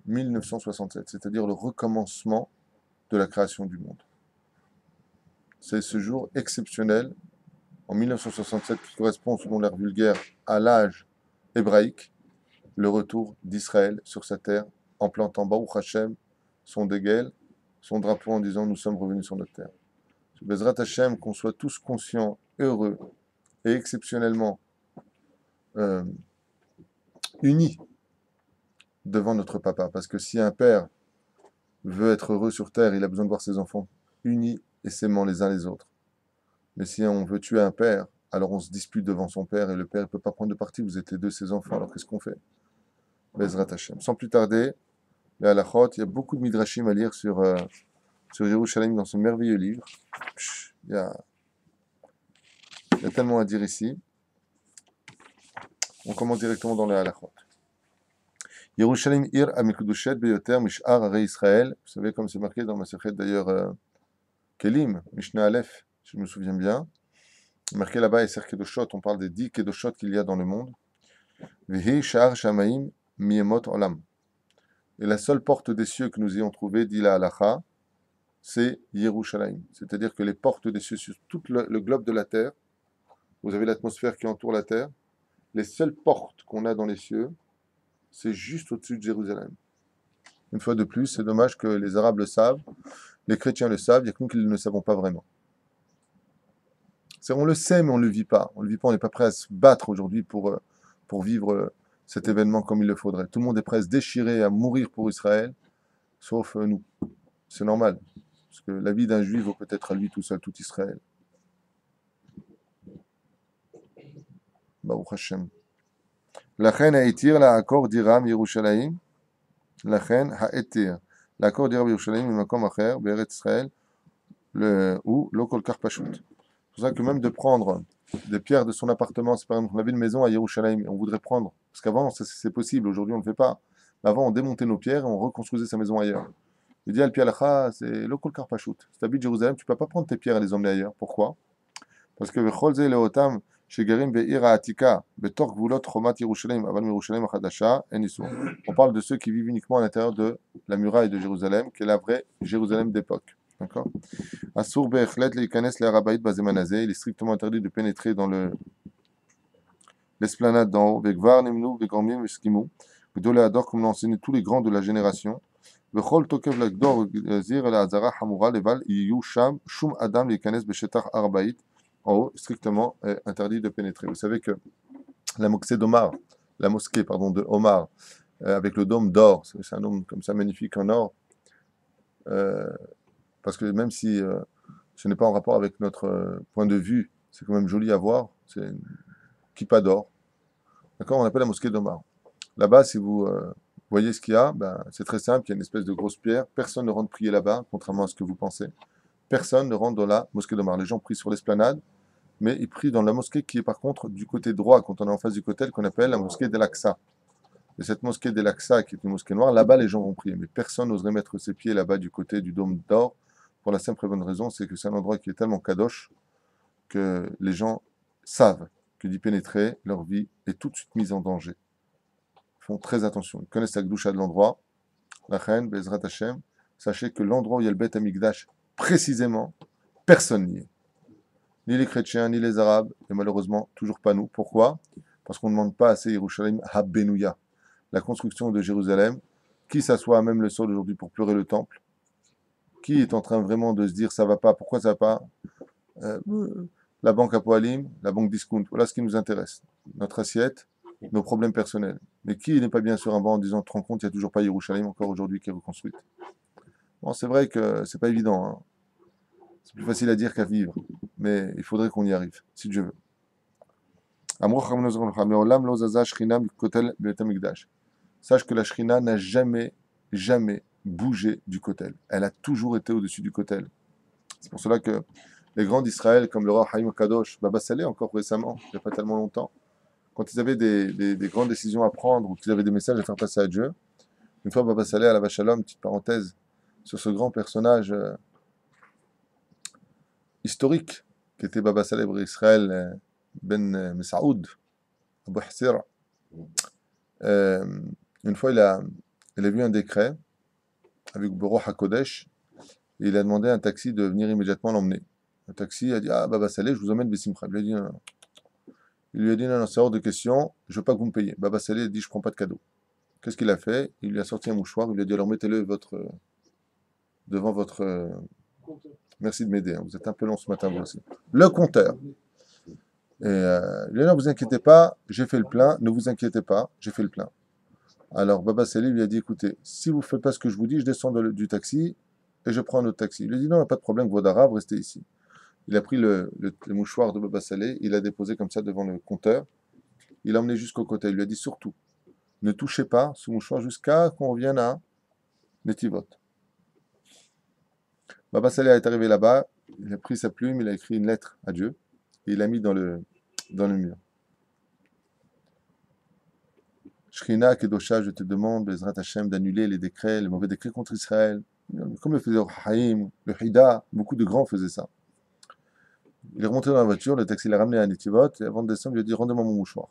1967, c'est-à-dire le recommencement de la création du monde. C'est ce jour exceptionnel, en 1967, qui correspond, selon l'ère vulgaire, à l'âge hébraïque, le retour d'Israël sur sa terre, en plantant Baruch Hashem, son déguel, son drapeau, en disant « Nous sommes revenus sur notre terre ». Bezrat Hashem, qu'on soit tous conscients, heureux et exceptionnellement unis devant notre papa. Parce que si un père veut être heureux sur terre, il a besoin de voir ses enfants unis et s'aimant les uns les autres. Mais si on veut tuer un père, alors on se dispute devant son père et le père ne peut pas prendre de parti, vous êtes les deux ses enfants, alors qu'est-ce qu'on fait? Bezrat Hashem. Sans plus tarder, les halachot, il y a beaucoup de midrashim à lire sur Yerushalayim dans ce merveilleux livre. Il y a Il y a tellement à dire ici. On commence directement dans les halachot. Yerushalayim ir amikudushet beyoter mish'ar arei Israël. Vous savez, comme c'est marqué dans ma secrète d'ailleurs, Kelim, Mishnah Aleph, si je me souviens bien. Marqué là-bas, et Kedoshot, on parle des 10 Kedoshot qu'il y a dans le monde. Vehi sha'ar shamaim miemot olam. Et la seule porte des cieux que nous ayons trouvée, dit la halacha, c'est Yerushalayim. C'est-à-dire que les portes des cieux sur tout le globe de la terre, vous avez l'atmosphère qui entoure la terre, les seules portes qu'on a dans les cieux, c'est juste au-dessus de Jérusalem. Une fois de plus, c'est dommage que les Arabes le savent, les chrétiens le savent, il y a que nous qui ne le savons pas vraiment. On le sait, mais on ne le vit pas. On ne le vit pas, on n'est pas prêt à se battre aujourd'hui pour vivre cet événement comme il le faudrait. Tout le monde est prêt à se déchirer, à mourir pour Israël, sauf nous. C'est normal, parce que la vie d'un juif vaut peut-être à lui tout seul, tout Israël. Baruch Hashem. Lachen ha'etir la'akor diram Yerushalayim. Lachen ha'etir. L'accord d'Irab Yerushalayim, makom acher, Be'eretz Israël, ou lo kol kar pashut. C'est pour ça que même de prendre des pierres de son appartement, c'est par exemple, on avait une maison à Yerushalayim, et on voudrait prendre, parce qu'avant c'est possible, aujourd'hui on ne le fait pas. Mais avant on démontait nos pierres et on reconstruisait sa maison ailleurs. Il dit al pialacha, c'est lo kol kar pashut. Si tu habites Jérusalem, tu ne peux pas prendre tes pierres et les emmener ailleurs. Pourquoi? Parce que vechol ze leotam shegerim be'ir ha'atika betor gvulot chomat Yerushalayim aval Yerushalayim hachadasha en isur. On parle de ceux qui vivent uniquement à l'intérieur de la muraille de Jérusalem, qui est la vraie Jérusalem d'époque. D'accord? Asur be'echlet leikanes le'arabaït bazemanazé. Il est strictement interdit de pénétrer dans l'esplanade d'en haut. Vekvar nimnu vegormim veskimu. Gdolé ador, comme l'ont enseigné tous les grands de la génération. Vechol tokev l'agdor zir le'azara hamura leval yiyu sham shum adam leikanes beshetach arabaït. En haut, strictement interdit de pénétrer. Vous savez que la mosquée d'Omar, de Omar, avec le dôme d'or, c'est un dôme comme ça magnifique en or, parce que même si ce n'est pas en rapport avec notre point de vue, c'est quand même joli à voir, c'est une kippa d'or. D'accord? On appelle la mosquée d'Omar. Là-bas, si vous voyez ce qu'il y a, ben, c'est très simple, il y a une espèce de grosse pierre, personne ne rentre prier là-bas, contrairement à ce que vous pensez. Personne ne rentre dans la mosquée d'Omar. Les gens prient sur l'esplanade, mais ils prient dans la mosquée qui est par contre du côté droit, quand on est en face du côté, qu'on appelle la mosquée d'El-Aqsa. Et cette mosquée d'El-Aqsa, qui est une mosquée noire, là-bas les gens vont prier, mais personne n'oserait mettre ses pieds là-bas du côté du dôme d'or, pour la simple et bonne raison, c'est que c'est un endroit qui est tellement kadosh, que les gens savent que d'y pénétrer, leur vie est tout de suite mise en danger. Ils font très attention, ils connaissent la gdoucha de l'endroit, la reine, Bezrat Hashem, sachez que l'endroit où il y a le Beth Amikdash, précisément, personne n'y est. Ni les chrétiens, ni les arabes, et malheureusement, toujours pas nous. Pourquoi? Parce qu'on ne demande pas assez Yerushalayim Habbenouya, la construction de Jérusalem. Qui s'assoit à même le sol aujourd'hui pour pleurer le temple? Qui est en train vraiment de se dire ça va pas, pourquoi ça va pas? La banque à Poalim, la banque Discount, voilà ce qui nous intéresse. Notre assiette, nos problèmes personnels. Mais qui n'est pas bien sur un banc en disant, te rends compte, il n'y a toujours pas Yerushalayim encore aujourd'hui qui est reconstruite? Bon, c'est vrai que c'est pas évident, hein. C'est plus facile à dire qu'à vivre, mais il faudrait qu'on y arrive, si Dieu veut. Sache que la Shrina n'a jamais, jamais bougé du kotel. Elle a toujours été au-dessus du kotel. C'est pour cela que les grands d'Israël, comme le roi Haïm Kadosh, Baba Saleh, encore récemment, il n'y a pas tellement longtemps, quand ils avaient des grandes décisions à prendre ou qu'ils avaient des messages à faire passer à Dieu, une fois Baba Saleh à la Vachalom, petite parenthèse, sur ce grand personnage historique qui était Baba Saleh Israël Ben Messaoud, Abu Hassir. Une fois, il a vu un décret avec Boro HaKodesh et il a demandé à un taxi de venir immédiatement l'emmener. Le taxi a dit ah, Baba Saleh, je vous emmène Bessimcha. Il lui a dit non, non. Il lui a dit non, non, c'est hors de question, je ne veux pas que vous me payiez. Baba Saleh a dit je ne prends pas de cadeau. Qu'est-ce qu'il a fait? Il lui a sorti un mouchoir, il lui a dit alors mettez-le devant votre. Merci de m'aider, hein. Vous êtes un peu long ce matin, vous aussi. Le compteur. Et il lui a dit non, vous inquiétez pas, j'ai fait le plein, ne vous inquiétez pas, j'ai fait le plein. Alors Baba Saleh lui a dit écoutez, si vous ne faites pas ce que je vous dis, je descends du taxi et je prends un autre taxi. Il lui a dit non, pas de problème, vos d'arabe, restez ici. Il a pris le mouchoir de Baba Saleh, il l'a déposé comme ça devant le compteur, il l'a emmené jusqu'au côté, il lui a dit surtout, ne touchez pas ce mouchoir jusqu'à qu'on revienne à Netivot. Baba Saleh est arrivé là-bas, il a pris sa plume, il a écrit une lettre à Dieu, et il l'a mis dans le mur. Shrina, Kedosha, je te demande, Bezrat Hashem, d'annuler les décrets, les mauvais décrets contre Israël. Comme le faisait Haïm, le Hida, beaucoup de grands faisaient ça. Il est remonté dans la voiture, le taxi l'a ramené à Netivot, et avant de descendre, il lui a dit rendez-moi mon mouchoir.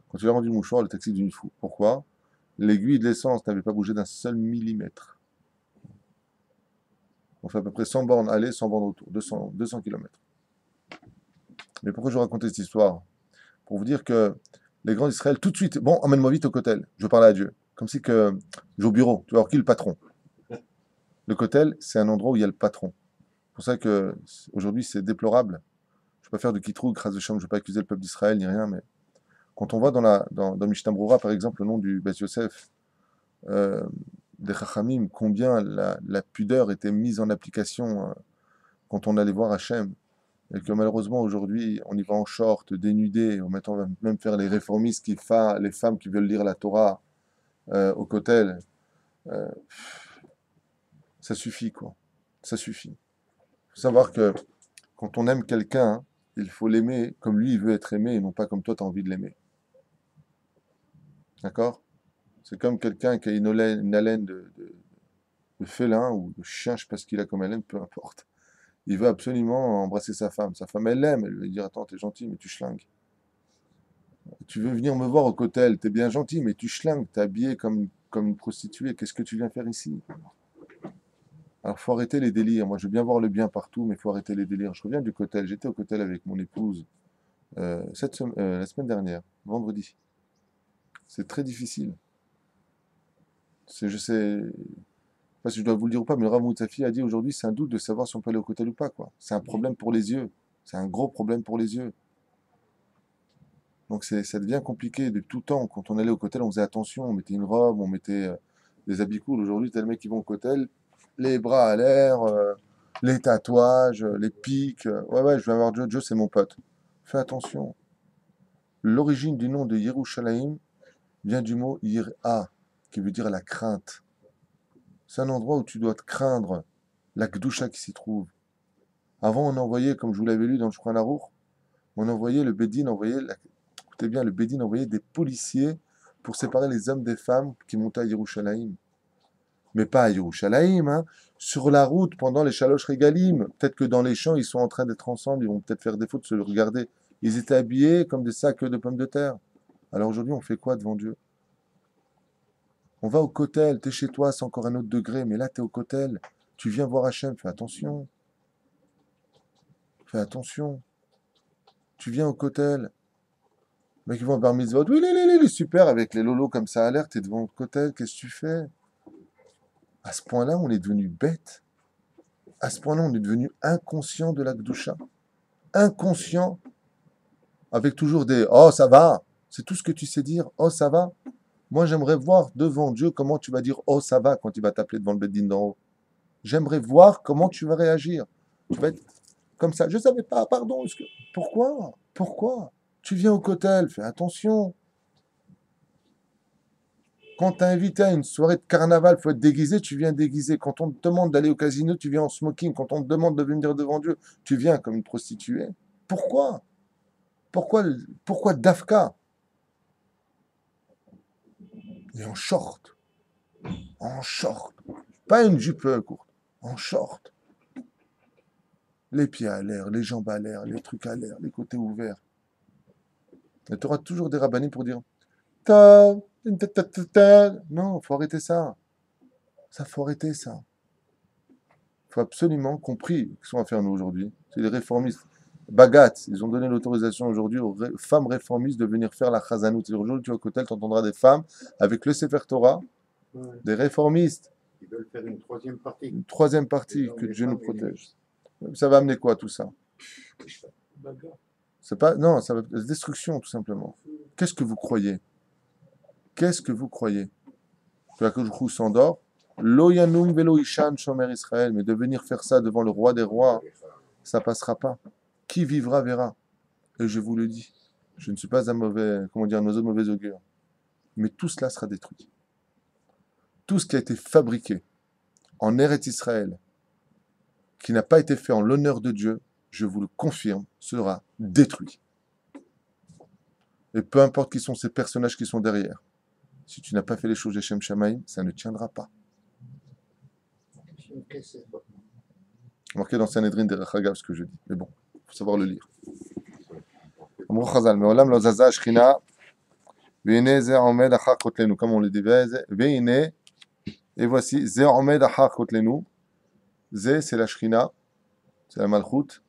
Quand il a rendu le mouchoir, le taxi est devenu fou. Pourquoi? L'aiguille de l'essence n'avait pas bougé d'un seul millimètre. On fait à peu près 100 bornes aller, 100 bornes retour, 200 km. Mais pourquoi je vous racontais cette histoire? Pour vous dire que les grands d'Israël, tout de suite, bon, emmène-moi vite au kotel, je veux parler à Dieu. Comme si que je vais au bureau, tu vas voir qui est le patron. Le kotel, c'est un endroit où il y a le patron. C'est pour ça que aujourd'hui, c'est déplorable. Je ne vais pas faire de kitrou, grâce de Shem, je ne vais pas accuser le peuple d'Israël ni rien, mais quand on voit dans Mishnah Brura, par exemple, le nom du Beth Yosef, des Chachamim, combien la pudeur était mise en application quand on allait voir Hachem, et que malheureusement aujourd'hui on y va en short, dénudé, maintenant on va même faire les réformistes, les femmes qui veulent lire la Torah au kotel, euh, ça suffit quoi, ça suffit. Il faut savoir que quand on aime quelqu'un, il faut l'aimer comme lui il veut être aimé et non pas comme toi tu as envie de l'aimer. D'accord? C'est comme quelqu'un qui a une haleine de félin ou de chien, je ne sais pas ce qu'il a comme haleine, peu importe. Il veut absolument embrasser sa femme. Sa femme, elle l'aime. Elle lui dit attends, t'es gentil, mais tu schlingues. Tu veux venir me voir au cotel, t'es bien gentil, mais tu schlingues. T'es habillé comme une prostituée. Qu'est-ce que tu viens faire ici? Alors, faut arrêter les délires. Moi, je veux bien voir le bien partout, mais il faut arrêter les délires. Je reviens du cotel. J'étais au cotel avec mon épouse la semaine dernière, vendredi. C'est très difficile. Je sais pas si je dois vous le dire ou pas, mais le Rav Moutsafi a dit aujourd'hui, c'est un doute de savoir si on peut aller au cotel ou pas, quoi. C'est un problème pour les yeux. C'est un gros problème pour les yeux. Donc ça devient compliqué de tout temps. Quand on allait au cotel, on faisait attention, on mettait une robe, on mettait des habits cool. Aujourd'hui, t'as les mecs qui vont au cotel, les bras à l'air, les tatouages, les pics. Ouais, ouais, je vais avoir Joe, Joe, c'est mon pote. Fais attention. L'origine du nom de Yerushalayim vient du mot Yir'a, qui veut dire la crainte. C'est un endroit où tu dois te craindre la Gdusha qui s'y trouve. Avant, on envoyait, comme je vous l'avais lu dans le Shulchan Aruch, on envoyait le Bédine, écoutez bien, le Bédine envoyait des policiers pour séparer les hommes des femmes qui montaient à Yerushalayim. Mais pas à Yerushalayim, hein. Sur la route, pendant les Shalosh Regalim. Peut-être que dans les champs, ils sont en train d'être ensemble, ils vont peut-être faire défaut de se regarder. Ils étaient habillés comme des sacs de pommes de terre. Alors aujourd'hui, on fait quoi devant Dieu? On va au kotel, t'es chez toi, c'est encore un autre degré, mais là, t'es au kotel. Tu viens voir Hachem, fais attention. Fais attention. Tu viens au kotel. Les mecs, ils vont au bar mitzvot. Oui, il est super avec les lolos comme ça à l'air. T'es devant le kotel, qu'est-ce que tu fais? À ce point-là, on est devenu bête. À ce point-là, on est devenu inconscient de la Gdusha. Inconscient, avec toujours des oh, ça va. C'est tout ce que tu sais dire. Oh, ça va. Moi, j'aimerais voir devant Dieu comment tu vas dire oh, ça va quand il va t'appeler devant le Beddin d'en haut. J'aimerais voir comment tu vas réagir. Tu vas être comme ça. Je ne savais pas, pardon. Pourquoi? Pourquoi? Tu viens au cotel, fais attention. Quand t'es invité à une soirée de carnaval, il faut être déguisé, tu viens déguisé. Quand on te demande d'aller au casino, tu viens en smoking. Quand on te demande de venir devant Dieu, tu viens comme une prostituée. Pourquoi? Pourquoi Dafka? Et en short. En short. Pas une jupe courte. En short. Les pieds à l'air, les jambes à l'air, les trucs à l'air, les côtés ouverts. Et tu auras toujours des rabbinés pour dire ta, non, faut arrêter ça. Ça, faut arrêter ça. Il faut absolument, compris, ce qu'on va faire nous aujourd'hui, c'est les réformistes. Bagat, ils ont donné l'autorisation aujourd'hui aux femmes réformistes de venir faire la chazanout. Aujourd'hui, tu vas au cotel, tu entendras des femmes avec le Sefer Torah, des réformistes. Ils veulent faire une troisième partie. Une troisième partie, que Dieu nous protège. Ça va amener quoi tout ça? C'est pas, non, ça va destruction tout simplement. Qu'est-ce que vous croyez? Qu'est-ce que vous croyez? Que la Koujou s'endort? Lo yanum velo ishan shomer Israël, mais de venir faire ça devant le roi des rois, ça passera pas. Qui vivra verra. Et je vous le dis, je ne suis pas un mauvais, comment dire, un oiseau de mauvais augure. Mais tout cela sera détruit. Tout ce qui a été fabriqué en Eretz Israël, qui n'a pas été fait en l'honneur de Dieu, je vous le confirme, sera détruit. Et peu importe qui sont ces personnages qui sont derrière, si tu n'as pas fait les choses Shem Shamaim, ça ne tiendra pas. Marqué dans Sanhedrin des Rachagav ce que je dis. Mais bon, il faut savoir le lire. Amrou Chazal, Me'olam lo zaza Shechina, ve'ine ze omed achar kotlenu, comme on le dit, ve'ine, et voici, ze omed achar kotlenu, ze c'est la Shechina, c'est la Malchut,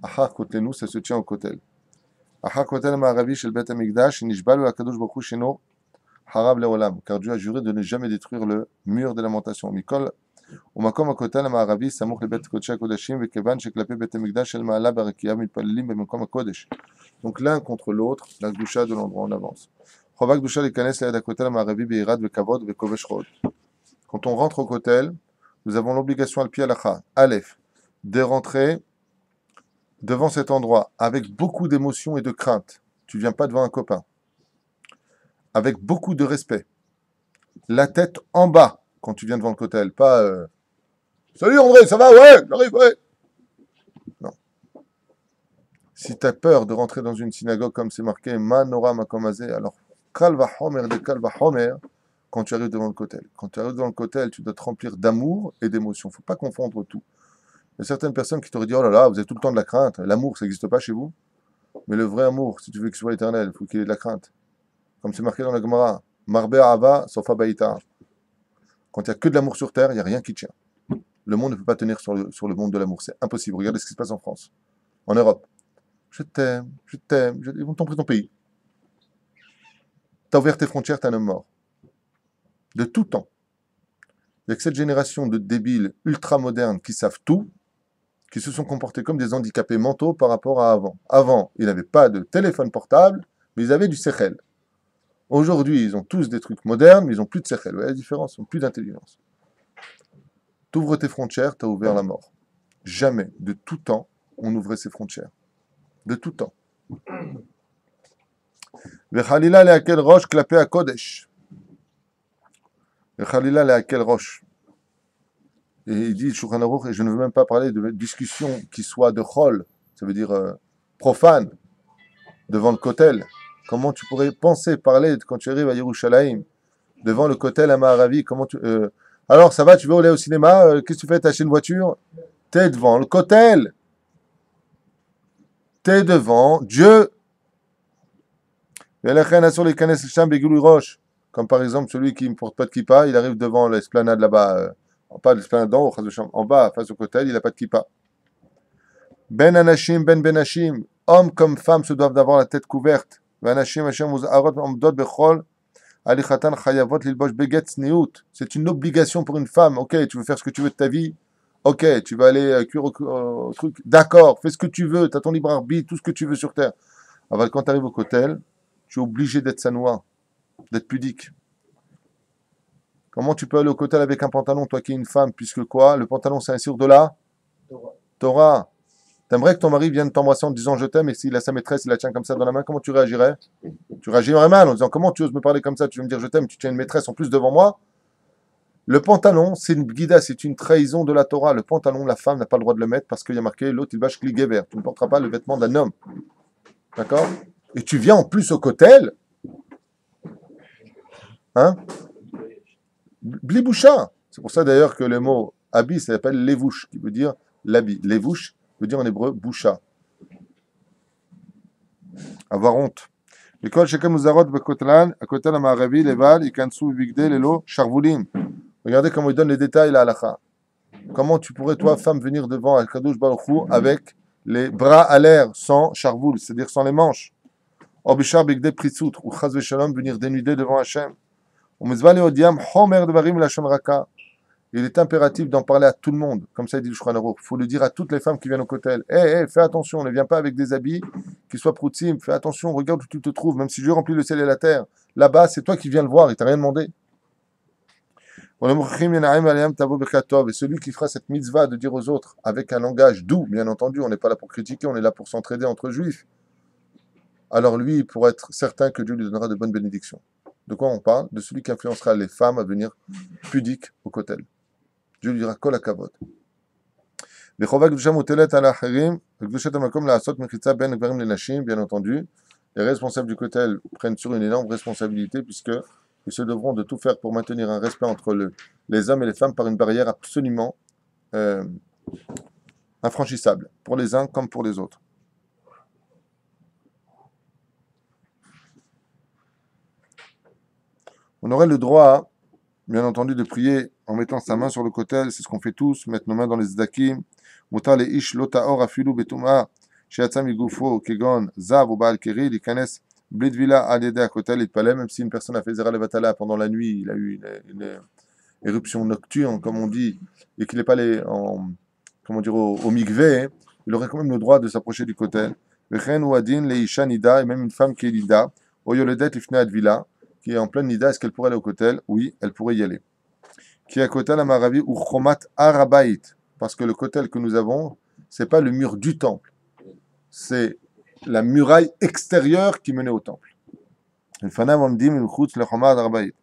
achar kotlenu, ça se tient au kotel. Achar kotel ma'aravi shel Bet HaMikdash, nishbalu hakadosh baruch hu sheno harab le'olam, car Dieu a juré de ne jamais détruire le mur de lamentation. Mikol ומקום הכותל המערבי סמוך לבית קודשי הקודשים וכיוון שכלפי בית המקדש של מעלה ברקיע מתפללים במקום הקודש. Donc l'un contre l'autre, la קדושה de l'endroit en avance. חובה קדושה להיכנס ליד הכותל המערבי ביראת וכבוד וכובש חול. Quand on rentre au kotel, nous avons l'obligation al pi halacha, Aleph, de rentrer devant cet endroit avec beaucoup d'émotion et de crainte. Tu viens pas devant un copain. Avec beaucoup de respect. La tête en bas. Quand tu viens devant le kotel, pas salut André, ça va? Ouais, j'arrive, ouais. Non. Si tu as peur de rentrer dans une synagogue comme c'est marqué Manora Makomazé, alors Kalva Homer de Kalva Homer quand tu arrives devant le kotel. Quand tu arrives devant le kotel, tu dois te remplir d'amour et d'émotion. Il ne faut pas confondre tout. Il y a certaines personnes qui t'auraient dit oh là là, vous avez tout le temps de la crainte. L'amour, ça n'existe pas chez vous. Mais le vrai amour, si tu veux qu'il soit éternel, il faut qu'il ait de la crainte. Comme c'est marqué dans la Gemara Marbe Ava Sofa Baïta. Quand il n'y a que de l'amour sur terre, il n'y a rien qui tient. Le monde ne peut pas tenir sur le monde de l'amour. C'est impossible. Regardez ce qui se passe en France, en Europe. Je t'aime, je t'aime. Ils vont t'en ton pays. Tu as ouvert tes frontières, tu es un homme mort. De tout temps. Il n'y a que cette génération de débiles ultra-modernes qui savent tout, qui se sont comportés comme des handicapés mentaux par rapport à avant. Avant, ils n'avaient pas de téléphone portable, mais ils avaient du sechel. Aujourd'hui, ils ont tous des trucs modernes, mais ils n'ont plus de sechel. Vous voyez la différence? Ils n'ont plus d'intelligence. Tu ouvres tes frontières, tu as ouvert la mort. Jamais, de tout temps, on ouvrait ses frontières. De tout temps. Vechalila leakel rosh klapé à Kodesh. Vechalila leakel rosh. Et il dit, Shulchan Aruch, et je ne veux même pas parler de discussion qui soit de chol, ça veut dire profane, devant le kotel. Comment tu pourrais penser, parler quand tu arrives à Yerushalayim, devant le kotel à Ma'aravi, comment tu... alors, ça va, tu veux aller au cinéma, qu'est-ce que tu fais, t'as acheté une voiture? T'es devant le kotel. T'es devant Dieu. Comme par exemple, celui qui ne porte pas de kippa, il arrive devant l'esplanade là-bas, pas l'esplanade d'en haut, en bas, face au kotel, il n'a pas de kippa. Ben anashim, ben benashim, hommes comme femmes se doivent d'avoir la tête couverte. C'est une obligation pour une femme. Ok, tu veux faire ce que tu veux de ta vie. Ok, tu vas aller cuire au truc. D'accord, fais ce que tu veux. Tu as ton libre arbitre, tout ce que tu veux sur terre. Alors, quand tu arrives au kotel, tu es obligé d'être sanois, d'être pudique. Comment tu peux aller au kotel avec un pantalon, toi qui es une femme, puisque quoi? Le pantalon, c'est un signe de la Torah. T'aimerais que ton mari vienne t'embrasser en te disant je t'aime, et s'il a sa maîtresse, il la tient comme ça dans la main, comment tu réagirais? Tu réagirais mal en disant comment tu oses me parler comme ça, tu veux me dire je t'aime, tu tiens une maîtresse en plus devant moi? Le pantalon, c'est une guida, c'est une trahison de la Torah. Le pantalon, la femme n'a pas le droit de le mettre parce qu'il y a marqué l'autre il va shkli gever. Tu ne porteras pas le vêtement d'un homme. D'accord? Et tu viens en plus au kotel, hein? Bliboucha. C'est pour ça d'ailleurs que le mot habit s'appelle levouche, qui veut dire l'habit. Levouche veut dire en hébreu boucha. Avoir honte. L'école Shekem Uzarot Bekotlan, à Kotel Amaravi, Leval, Ikansu Bigde, Lelo, Charvoulim. Regardez comment il donne les détails là à l'Alacha. Comment tu pourrais, toi, femme, venir devant Al-Kadosh Baruch Hu avec les bras à l'air, sans charvoul, c'est-à-dire sans les manches. Obishar Bigde Pritsut, ou Chaz Veshalom, venir dénuder devant Hachem. Il est impératif d'en parler à tout le monde, comme ça dit le Shulchan Aruch. Il faut le dire à toutes les femmes qui viennent au kotel. Fais attention, ne viens pas avec des habits qui soient proutzim. Fais attention, regarde où tu te trouves, même si Dieu remplit le ciel et la terre. Là-bas, c'est toi qui viens le voir, il t'a rien demandé. Et celui qui fera cette mitzvah de dire aux autres avec un langage doux, bien entendu, on n'est pas là pour critiquer, on est là pour s'entraider entre juifs. Alors lui, pour être certain que Dieu lui donnera de bonnes bénédictions. De quoi on parle? De celui qui influencera les femmes à venir pudiques au kotel. Dieu lui dira kol hakavod. וחובה קדושה מוטלת על האחרים, וקדושת המקום לעשות מחיצה בין הגברים לנשים, bien entendu. Les responsables du kotel prennent sur une énorme responsabilité puisqu'ils se devront de tout faire pour maintenir un respect entre les hommes et les femmes par une barrière absolument euh, infranchissable, pour les uns comme pour les autres. On aurait le droit, bien entendu, de prier en mettant sa main sur le kotel, c'est ce qu'on fait tous, mettre nos mains dans les zdakim. Mutar le ish lo ta'or afilu betuma sheyatzam migufo kegon zav ou baal keri likanes bli tvila al yedei hakotel itpaleh, même si une personne a fait zera levatala pendant la nuit, il a eu une éruption nocturne, comme on dit, et qu'il n'est pas allé comment dire, au mikvé, il aurait quand même le droit de s'approcher du kotel. Vechen ou adin le isha nida, et même une femme qui est nida, o yoledet ifne advila, qui est en pleine nida, est-ce qu'elle pourrait aller au kotel? Oui, elle pourrait y aller. Qui est à kotel amaravi ou chomat arabait, parce que le kotel que nous avons, c'est pas le mur du temple, c'est la muraille extérieure qui menait au temple. לפניו עומדים מחוץ לחומה הרבעית,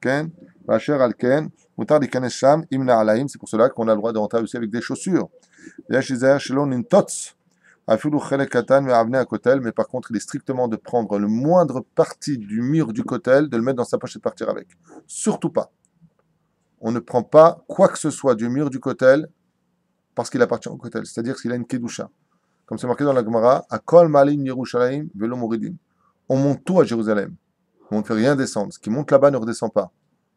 כן? ואשר על כן, מותר להיכנס שם עם נעליים, c'est pour cela qu'on a le droit de rentrer aussi avec des chaussures. ויש להיזהר שלא ננטוץ אפילו חלק קטן מאבני הכותל, mais par contre, il est strictement de prendre le moindre partie du mur du kotel, de le mettre dans sa poche et de partir avec. Surtout pas. On ne prend pas quoi que ce soit du mur du kotel parce qu'il appartient au kotel, c'est-à-dire qu'il a une kedusha. Comme c'est marqué dans la Gemara, Akol Malin Yerushalayim Velo Moridim. On monte tout à Jérusalem. On ne fait rien descendre. Ce qui monte là-bas ne redescend pas.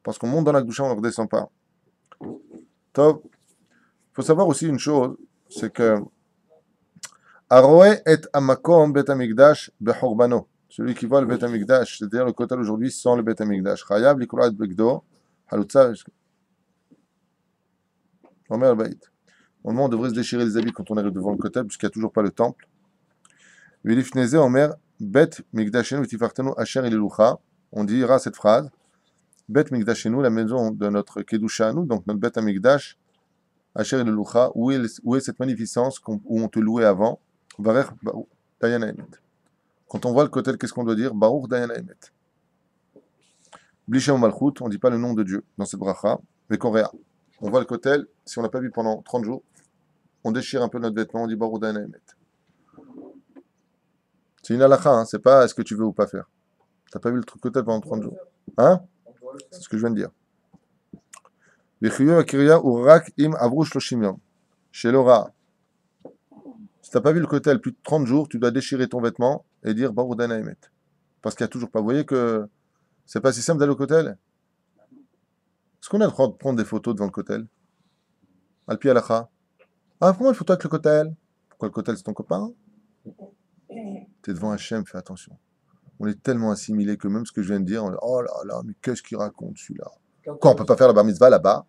Parce qu'on monte dans la kedusha, on ne redescend pas. Top. Il faut savoir aussi une chose, c'est que Aroé et Amakom Bet Amigdash Behorbano. Celui qui voit le Bet Amigdash, c'est-à-dire le kotel aujourd'hui sans le Bet Amigdash. Chayav Likroat Begdo, Halutza, Omer al-Baït. Normalement, on devrait se déchirer les habits quand on arrive devant le kotel, puisqu'il n'y a toujours pas le temple. Vilifneze Omer Bet Migdashenu Tifartenu Asher Ilelucha. On dira cette phrase. Bet Migdashenu, la maison de notre Kedusha à nous, donc notre Bet Amigdash, Asher Ilelucha, où est cette magnificence où on te louait avant? Varer Dayan Haemet. Quand on voit le kotel, qu'est-ce qu'on doit dire? Baruch Dayan Haemet. Blishem Malchut, on ne dit pas le nom de Dieu dans cette bracha, mais Korea. On voit le kotel, si on l'a pas vu pendant 30 jours, on déchire un peu notre vêtement, on dit Baruch Dayan Haemet. C'est une halakha, hein, c'est pas est-ce que tu veux ou pas faire. T'as pas vu le truc kotel pendant 30 jours. Hein? C'est ce que je viens de dire. V'chiyu akiriya urak im avru shloshim yom. Chez Laura. Si t'as pas vu le kotel plus de 30 jours, tu dois déchirer ton vêtement et dire Baruch Dayan Haemet. Parce qu'il y a toujours pas. Vous voyez que c'est pas si simple d'aller au kotel. Est-ce qu'on a le droit de prendre des photos devant le kotel? Alpi halakha. Ah, prends une photo avec le kotel. Pourquoi le kotel, c'est ton copain? T'es devant Hachem, fais attention. On est tellement assimilés que même ce que je viens de dire, on dit, oh là là, mais qu'est-ce qu'il raconte celui-là? Quoi, on peut pas faire la bar mitzvah là-bas?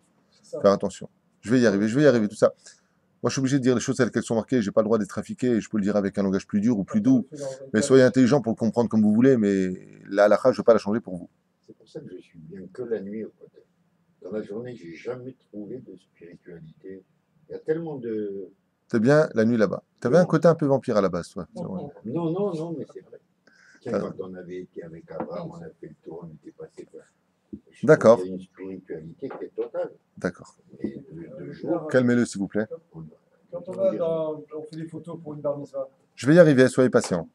Faire attention. Je vais y arriver, tout ça. Moi, je suis obligé de dire les choses telles qu'elles sont marquées. J'ai pas le droit d'être trafiqué. Je peux le dire avec un langage plus dur ou plus doux. Mais soyez intelligents pour le comprendre comme vous voulez. Mais la halakha, je ne veux pas la changer pour vous. C'est pour ça que je suis bien que la nuit au kotel. Dans la journée, j'ai jamais trouvé de spiritualité. Il y a tellement de... C'est bien la nuit là-bas. Tu avais un côté un peu vampire à la base, toi. Non, non, mais c'est vrai. Tiens, quand on avait été avec Abraham, on a fait le tour, on était passé quoi. D'accord. Il y a une spiritualité qui est totale. D'accord. Et de jour, Calmez-le, s'il vous plaît. Quand on fait des photos pour une bar mitzvah. Je vais y arriver, soyez patients.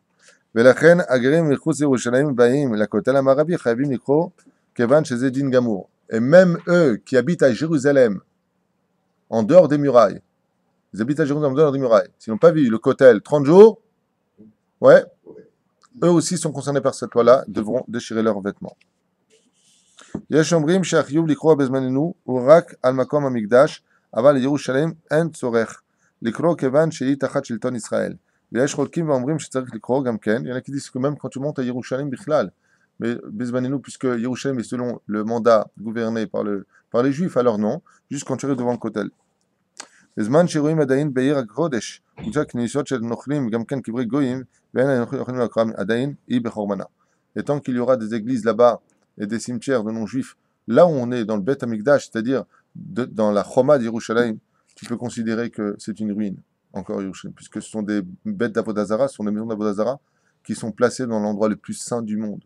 ולכן הגרים מחוץ לירושלים באים לכותל המערבי חייבים לקרוא כיוון שזה דין גמור. Et même eux qui habitent à Jérusalem, en dehors des murailles, ils habitent à Jérusalem en dehors des murailles, s'ils n'ont pas vu le kotel 30 jours, ouais, eux aussi sont concernés par cette loi-là, devront déchirer leurs vêtements. יש אומרים שהחיוב לקרוא בזמננו הוא רק על מקום המקדש, אבל לירושלים אין צורך לקרוא כיוון שהיא תחת שלטון ישראל. ויש חולקים ואומרים שצריך לקרוא גם כן, il y en a qui disent que même quand tu montes à Yerushalayim בכלל, mais Bezmanenu, puisque Yerushalayim est selon le mandat gouverné par les Juifs, alors non, juste quand tu arrives devant le kotel. בזמן שרואים עדיין בעיר הקודש, קבוצה כניסות של נוכלים, גם כן קברי גויים, ואין הנוכלים יכולים לקרוא עדיין, היא בחורבנה. Et tant qu'il y aura des églises là-bas et des cimetières de non-juifs, là où on est dans le Bet Amikdash, c'est-à-dire dans la Choma d'Yerushalayim, tu peux considérer que c'est une ruine, encore Yerushalayim, puisque ce sont des bêtes d'Avodazara, ce sont des maisons d'Avodazara qui sont placées dans l'endroit le plus saint du monde,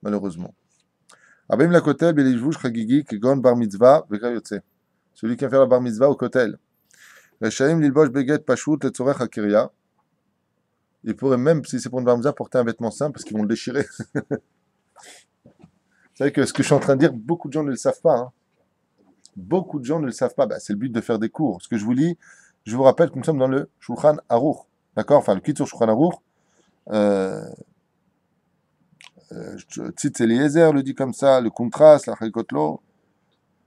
malheureusement. Abim la kotel, belishvush chagigi, kegon bar mitzvah, veka yotze. Celui qui va faire la bar mitzvah au kotel. Rechaim lilbosh beget pashut letzorech hakiria. Ils pourraient même, si c'est pour une bar mitzvah, porter un vêtement simple parce qu'ils vont le déchirer. Vous savez que ce que je suis en train de dire, beaucoup de gens ne le savent pas. Hein. Beaucoup de gens ne le savent pas. Bah, c'est le but de faire des cours. Ce que je vous lis, je vous rappelle que nous sommes dans le Shulchan Aruch. D'accord? Enfin, le Kitzur Shulchan Aruch. Tzitz Eliezer le dit comme ça, le Contraste, la Chaykotlo,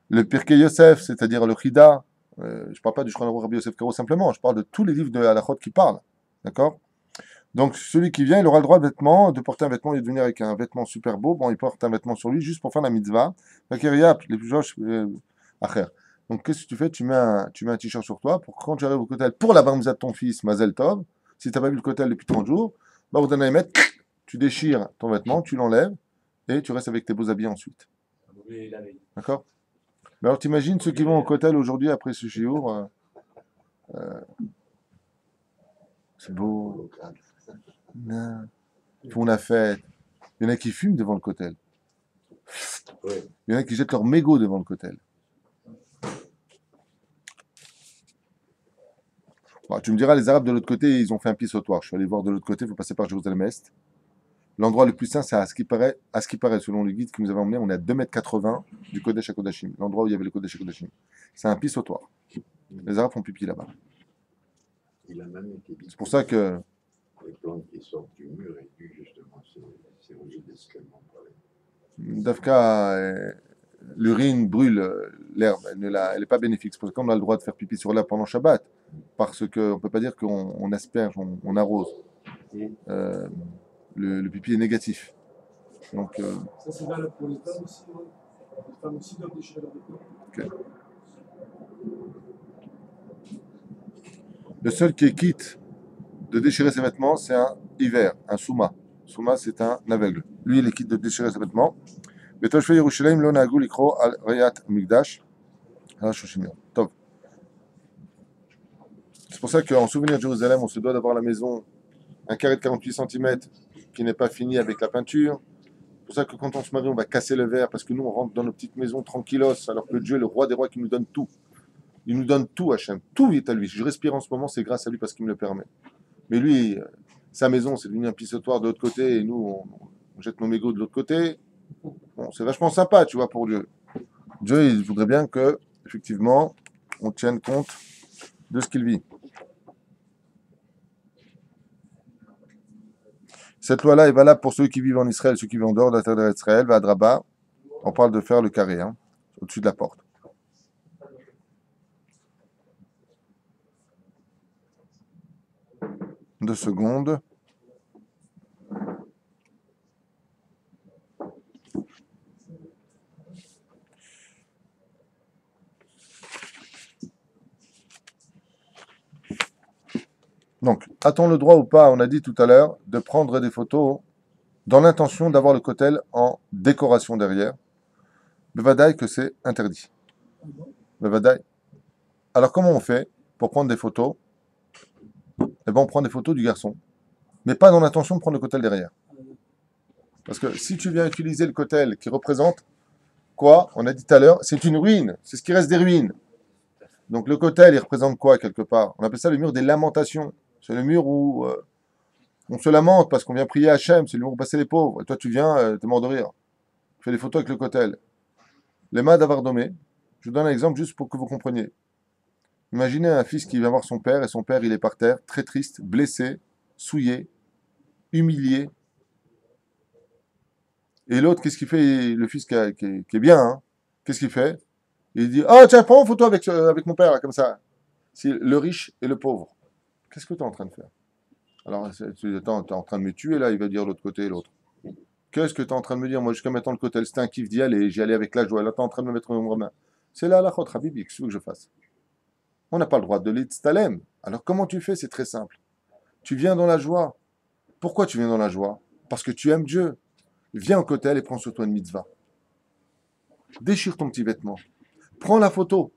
le Pirkei Yosef, c'est-à-dire le Chida. Je ne parle pas du Shulchan Aruch Rabbi Yosef Karo simplement, je parle de tous les livres de Halachot qui parlent. D'accord? Donc, celui qui vient, il aura le droit de porter un vêtement, il de venir avec un vêtement super beau. Bon, il porte un vêtement sur lui juste pour faire la mitzvah. Les plus joches, acher. Donc, qu'est-ce que tu fais? Tu mets un t-shirt sur toi pour que quand tu arrives au kotel pour la bar mitzvah de ton fils, Mazel Tov, si tu n'as pas vu le kotel depuis 30 jours, bah, au dernier mètre, tu déchires ton vêtement, tu l'enlèves et tu restes avec tes beaux habits ensuite. D'accord? Mais alors, t'imagines ceux qui vont au kotel aujourd'hui après ce shiur, c'est beau. Non. Ils font la fête. Il y en a qui fument devant le kotel. Ouais. Il y en a qui jettent leur mégot devant le kotel. Bon, tu me diras, les Arabes de l'autre côté, ils ont fait un pissoir. Je suis allé voir de l'autre côté, il faut passer par Jérusalem-Est. L'endroit le plus saint, c'est à ce qui paraît, selon le guide qui nous avait emmené, on est à 2,80 m du Kodesh HaKodashim, l'endroit où il y avait le Kodesh HaKodashim. C'est un pissoir. Les Arabes font pipi là-bas. Il a même été dit C'est pour ça que les plantes qui sortent du mur et du justement, c'est rouge d'excréments. Dafka, l'urine brûle l'herbe, elle n'est pas bénéfique. C'est pour ça qu'on a le droit de faire pipi sur l'herbe pendant Shabbat, parce qu'on ne peut pas dire qu'on asperge, on arrose. Le pipi est négatif. Donc, Ça, c'est valable pour les femmes aussi. Ouais. Les femmes aussi doivent déchirer leur vêtements. okay. Le seul qui est quitte de déchirer ses vêtements, c'est un hiver, un souma. Souma, c'est un aveugle. Lui, il est quitte de déchirer ses vêtements. Betoshve Yerushalayim lo nagul ikro al rayat migdash al shoshimir. Top. C'est pour ça qu'en souvenir de Jérusalem, on se doit d'avoir la maison un carré de 48 cm qui n'est pas fini avec la peinture. C'est pour ça que quand on se marie, on va casser le verre parce que nous, on rentre dans nos petites maisons tranquillos, alors que Dieu est le roi des rois qui nous donne tout. Il nous donne tout, Hachem. Tout est à lui. Si je respire en ce moment, c'est grâce à lui parce qu'il me le permet. Mais lui, sa maison, c'est devenu un pissoir de l'autre côté et nous, on jette nos mégots de l'autre côté. Bon, c'est vachement sympa, tu vois, pour Dieu. Dieu, il voudrait bien que, effectivement, on tienne compte de ce qu'il vit. Cette loi-là est valable pour ceux qui vivent en Israël, ceux qui vivent en dehors de la terre d'Israël, va à Draba. On parle de faire le carré, hein, au-dessus de la porte. 2 secondes. Donc, a-t-on le droit ou pas, on a dit tout à l'heure, de prendre des photos dans l'intention d'avoir le kotel en décoration derrière? Bevadaï que c'est interdit. Bevadaï. Alors, comment on fait pour prendre des photos? Eh bien, on prend des photos du garçon, mais pas dans l'intention de prendre le kotel derrière. Parce que si tu viens utiliser le kotel qui représente quoi? On a dit tout à l'heure, c'est une ruine, c'est ce qui reste des ruines. Donc le kotel, il représente quoi quelque part? On appelle ça le mur des lamentations. C'est le mur où on se lamente parce qu'on vient prier à Hachem, c'est le mur où passer les pauvres. Et toi, tu viens, t'es mort de rire. Tu fais des photos avec le kotel. Les mains d'Avardomé, je vous donne un exemple juste pour que vous compreniez. Imaginez un fils qui vient voir son père, et son père, il est par terre, très triste, blessé, souillé, humilié. Et l'autre, qu'est-ce qu'il fait? Le fils qui est bien, hein, qu'est-ce qu'il fait? Il dit, oh tiens, prends une photo avec mon père, là, comme ça. C'est le riche et le pauvre. Qu'est-ce que tu es en train de faire? Alors, tu es en train de me tuer, là, il va dire l'autre côté et l'autre. Qu'est-ce que tu es en train de me dire? Moi, jusqu'à maintenant, le côté, c'était un kiff d'y aller, j'y allais avec la joie. Là, tu es en train de me mettre une main. C'est là, la chot, Habibi, qu'est-ce que je fasse? On n'a pas le droit de l'itztalem. Alors, comment tu fais? C'est très simple. Tu viens dans la joie. Pourquoi tu viens dans la joie? Parce que tu aimes Dieu. Viens au kotel et prends sur toi une mitzvah. Déchire ton petit vêtement. Prends la photo.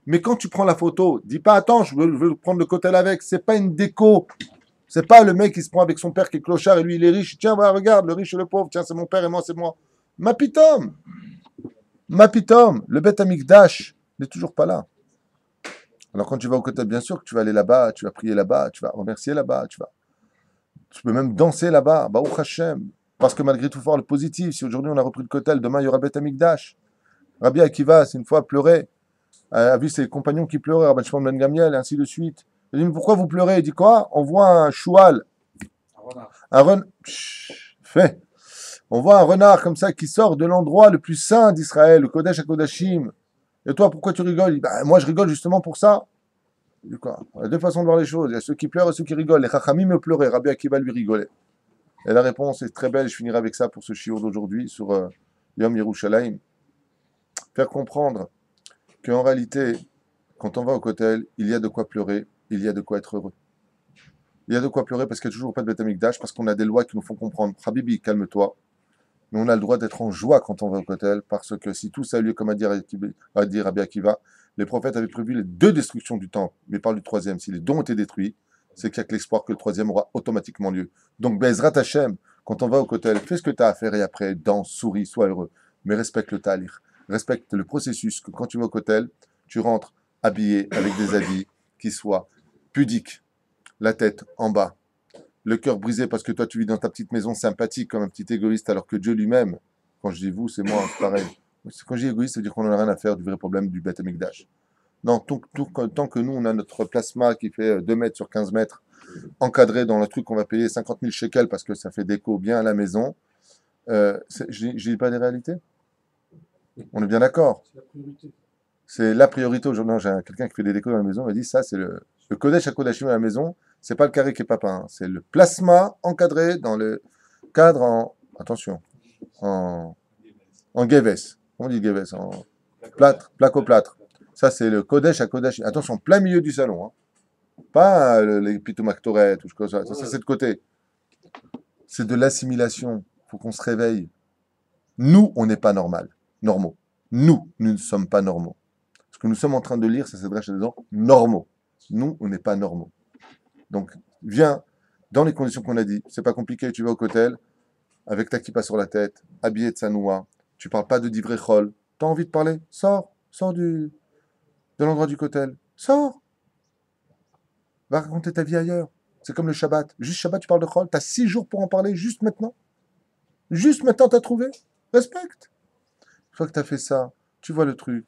Mais quand tu prends la photo, dis pas attends, je veux prendre le kotel avec. C'est pas une déco. C'est pas le mec qui se prend avec son père qui est clochard et lui il est riche. Tiens, voilà, regarde, le riche et le pauvre. Tiens, c'est mon père et moi, c'est moi. Mapitom. Le Beth Amikdash n'est toujours pas là. Alors quand tu vas au Kotel, bien sûr que tu vas aller là-bas, tu vas prier là-bas, tu vas remercier là-bas, tu peux même danser là-bas, Baruch Hashem. Parce que malgré tout, voir le positif. Si aujourd'hui on a repris le Kotel, demain il y aura Beth Amikdash. Rabbi Akiva, c'est une fois pleuré, a vu ses compagnons qui pleuraient, Rabbi Shimon ben Gamliel, et ainsi de suite. Il dit, mais pourquoi vous pleurez? Il dit quoi? On voit un choual, un renard. Fait. On voit un renard comme ça qui sort de l'endroit le plus saint d'Israël, le Kodesh HaKodashim. Et toi, pourquoi tu rigoles? Il dit, bah, moi, je rigole justement pour ça. Il dit quoi? Il y a deux façons de voir les choses. Il y a ceux qui pleurent et ceux qui rigolent. Les Chachamim me pleuraient, Rabbi Akiva lui rigolait. Et la réponse est très belle. Je finirai avec ça pour ce shiur d'aujourd'hui sur Yom Yerushalayim. Faire comprendre qu'en réalité, quand on va au Kotel, il y a de quoi pleurer, il y a de quoi être heureux. Il y a de quoi pleurer parce qu'il n'y a toujours pas de Beth Amikdash, parce qu'on a des lois qui nous font comprendre. Habibi, calme-toi. Mais on a le droit d'être en joie quand on va au Kotel, parce que si tout ça a lieu, comme a dit Rabbi Akiva, les prophètes avaient prévu les deux destructions du temple, mais parle du troisième. Si les deux ont été détruits, c'est qu'il n'y a que l'espoir que le troisième aura automatiquement lieu. Donc, Bezrat Hashem, quand on va au Kotel, fais ce que tu as à faire et après, danse, souris, sois heureux. Mais respecte le talir, respecte le processus que quand tu vas au Kotel, tu rentres habillé avec des habits qui soient pudiques, la tête en bas, le cœur brisé parce que toi tu vis dans ta petite maison sympathique comme un petit égoïste, alors que Dieu lui-même, quand je dis vous, c'est moi, c'est pareil. Quand je dis égoïste, ça veut dire qu'on n'en a rien à faire du vrai problème du Beth Amikdash. Non, tant que nous, on a notre plasma qui fait 2 mètres sur 15 mètres, encadré dans le truc qu'on va payer 50 000 shekels parce que ça fait déco bien à la maison, je ne dis pas des réalités. On est bien d'accord. C'est la priorité. C'est la priorité aujourd'hui. J'ai quelqu'un qui fait des décos dans la maison, il m'a dit ça, c'est le Kodesh à Kodashim à la maison, c'est pas le carré qui est pas peint, c'est le plasma encadré dans le cadre en, attention, en Geves. On dit Geves, en plâtre, placo-plâtre. Ça, c'est le Kodesh à Kodashim. Attention, plein milieu du salon, hein. Pas les pitomactorettes ou chose comme ça. Ça, c'est de côté. C'est de l'assimilation. Il faut qu'on se réveille. Nous, on n'est pas normaux. Nous ne sommes pas normaux. Ce que nous sommes en train de lire, ça s'adresse à des gens normaux. Nous, on n'est pas normaux. Donc, viens dans les conditions qu'on a dit. C'est pas compliqué. Tu vas au Kotel avec ta kippa sur la tête, habillé de sanoua. Tu parles pas de divrei chol. T'as envie de parler? Sors de l'endroit du Kotel. Sors. Va raconter ta vie ailleurs. C'est comme le Shabbat. Juste Shabbat, tu parles de chol. T'as 6 jours pour en parler juste maintenant. Juste maintenant, t'as trouvé. Respecte. Une fois que t'as fait ça, tu vois le truc.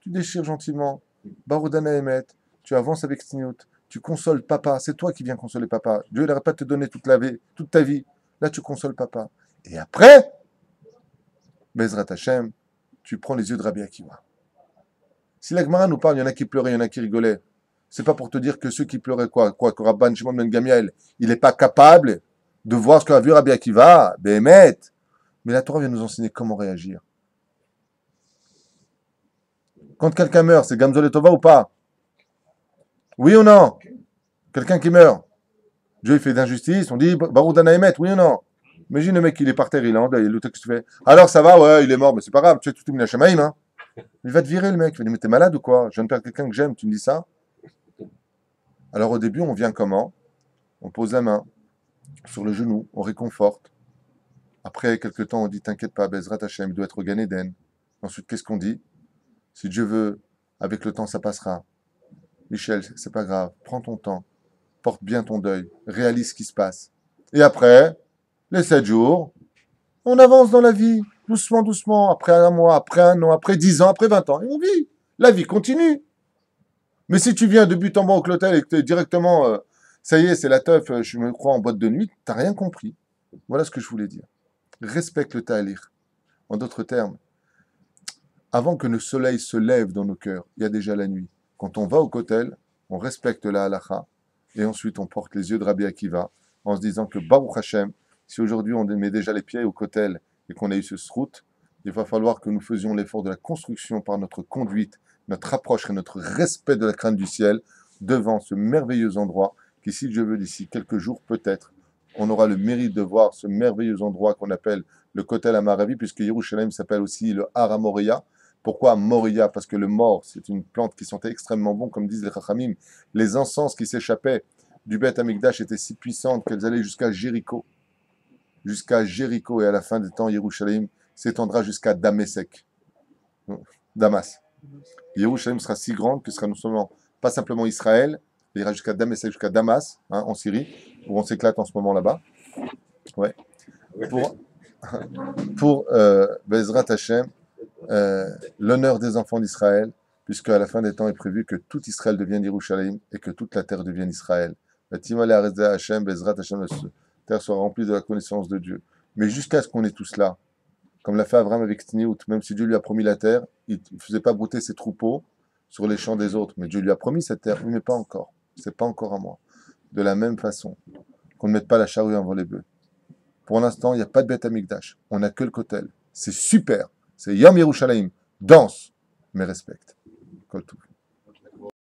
Tu déchires gentiment. Baroudana Emet. Tu avances avec Tzniut. Tu consoles papa. C'est toi qui viens consoler papa. Dieu n'aurait pas te donner toute ta vie. Là, tu consoles papa. Et après, Bezrat Hashem, tu prends les yeux de Rabbi Akiva. Si la Gemara nous parle, il y en a qui pleuraient, il y en a qui rigolaient. C'est pas pour te dire que ceux qui pleuraient, que Rabban Shimon ben Gamliel, il n'est pas capable de voir ce qu'a vu Rabbi Akiva, Béhémet. Mais la Torah vient nous enseigner comment réagir. Quand quelqu'un meurt, c'est Gamzol et Tova ou pas? Oui ou non? Quelqu'un qui meurt. Dieu il fait d'injustice, on dit Baruch Dana Emet, oui ou non? Imagine le mec, il est par terre, il est en deuil, le texte fait. Alors ça va, ouais, il est mort, mais c'est pas grave, tu es tout le Minashamaïm, hein. Il va te virer le mec, il va dire mais t'es malade ou quoi? Je viens de perdre quelqu'un que j'aime, tu me dis ça? Alors au début, on vient comment? On pose la main sur le genou, on réconforte. Après quelques temps, on dit t'inquiète pas, Bezrat Hashem, il doit être au Gan Eden. Ensuite, qu'est-ce qu'on dit? Si Dieu veut, avec le temps, ça passera. Michel, c'est pas grave, prends ton temps, porte bien ton deuil, réalise ce qui se passe. Et après, les 7 jours, on avance dans la vie, doucement, doucement, après 1 mois, après 1 an, après 10 ans, après 20 ans, et on vit. La vie continue. Mais si tu viens de but en bas au clotel et que tu es directement, ça y est, c'est la teuf, je me crois en boîte de nuit, t'as rien compris. Voilà ce que je voulais dire. Respecte le ta'alir. En d'autres termes, avant que le soleil se lève dans nos cœurs, il y a déjà la nuit. Quand on va au kotel, on respecte la halacha, et ensuite on porte les yeux de Rabbi Akiva, en se disant que Baruch Hashem, si aujourd'hui on met déjà les pieds au kotel et qu'on a eu ce srout, il va falloir que nous faisions l'effort de la construction par notre conduite, notre approche et notre respect de la crainte du ciel devant ce merveilleux endroit qui, si Dieu veut, d'ici quelques jours, peut-être, on aura le mérite de voir ce merveilleux endroit qu'on appelle le Kotel Amaravi, puisque Yerushalayim s'appelle aussi le Har HaMoriah. Pourquoi Moria? Parce que le mort, c'est une plante qui sentait extrêmement bon, comme disent les Chachamim. Les encens qui s'échappaient du Beth Amikdash étaient si puissantes qu'elles allaient jusqu'à Jéricho. Jusqu'à Jéricho, et à la fin des temps, Yerushalayim s'étendra jusqu'à Damasek. Damas. Yerushalayim sera si grande que ce sera non seulement pas simplement Israël, il ira jusqu'à Damas, jusqu'à Damas, hein, en Syrie, où on s'éclate en ce moment là-bas. Ouais. Ouais. Pour Bezrat Hashem, l'honneur des enfants d'Israël, puisque à la fin des temps est prévu que tout Israël devienne Yerushalayim et que toute la terre devienne Israël. La Timale Arezda Hashem, Bezrat Hashem, la terre soit remplie de la connaissance de Dieu. Mais jusqu'à ce qu'on ait tous là, comme l'a fait Abraham avec Tniout, même si Dieu lui a promis la terre, il ne faisait pas brouter ses troupeaux sur les champs des autres. Mais Dieu lui a promis cette terre, oui, mais pas encore. C'est pas encore à moi. De la même façon, qu'on ne mette pas la charrue avant les bœufs. Pour l'instant, il n'y a pas de Beth Amikdash. On n'a que le Kotel. C'est super. C'est Yom Yerushalayim. Danse, mais respecte. Kol Tov.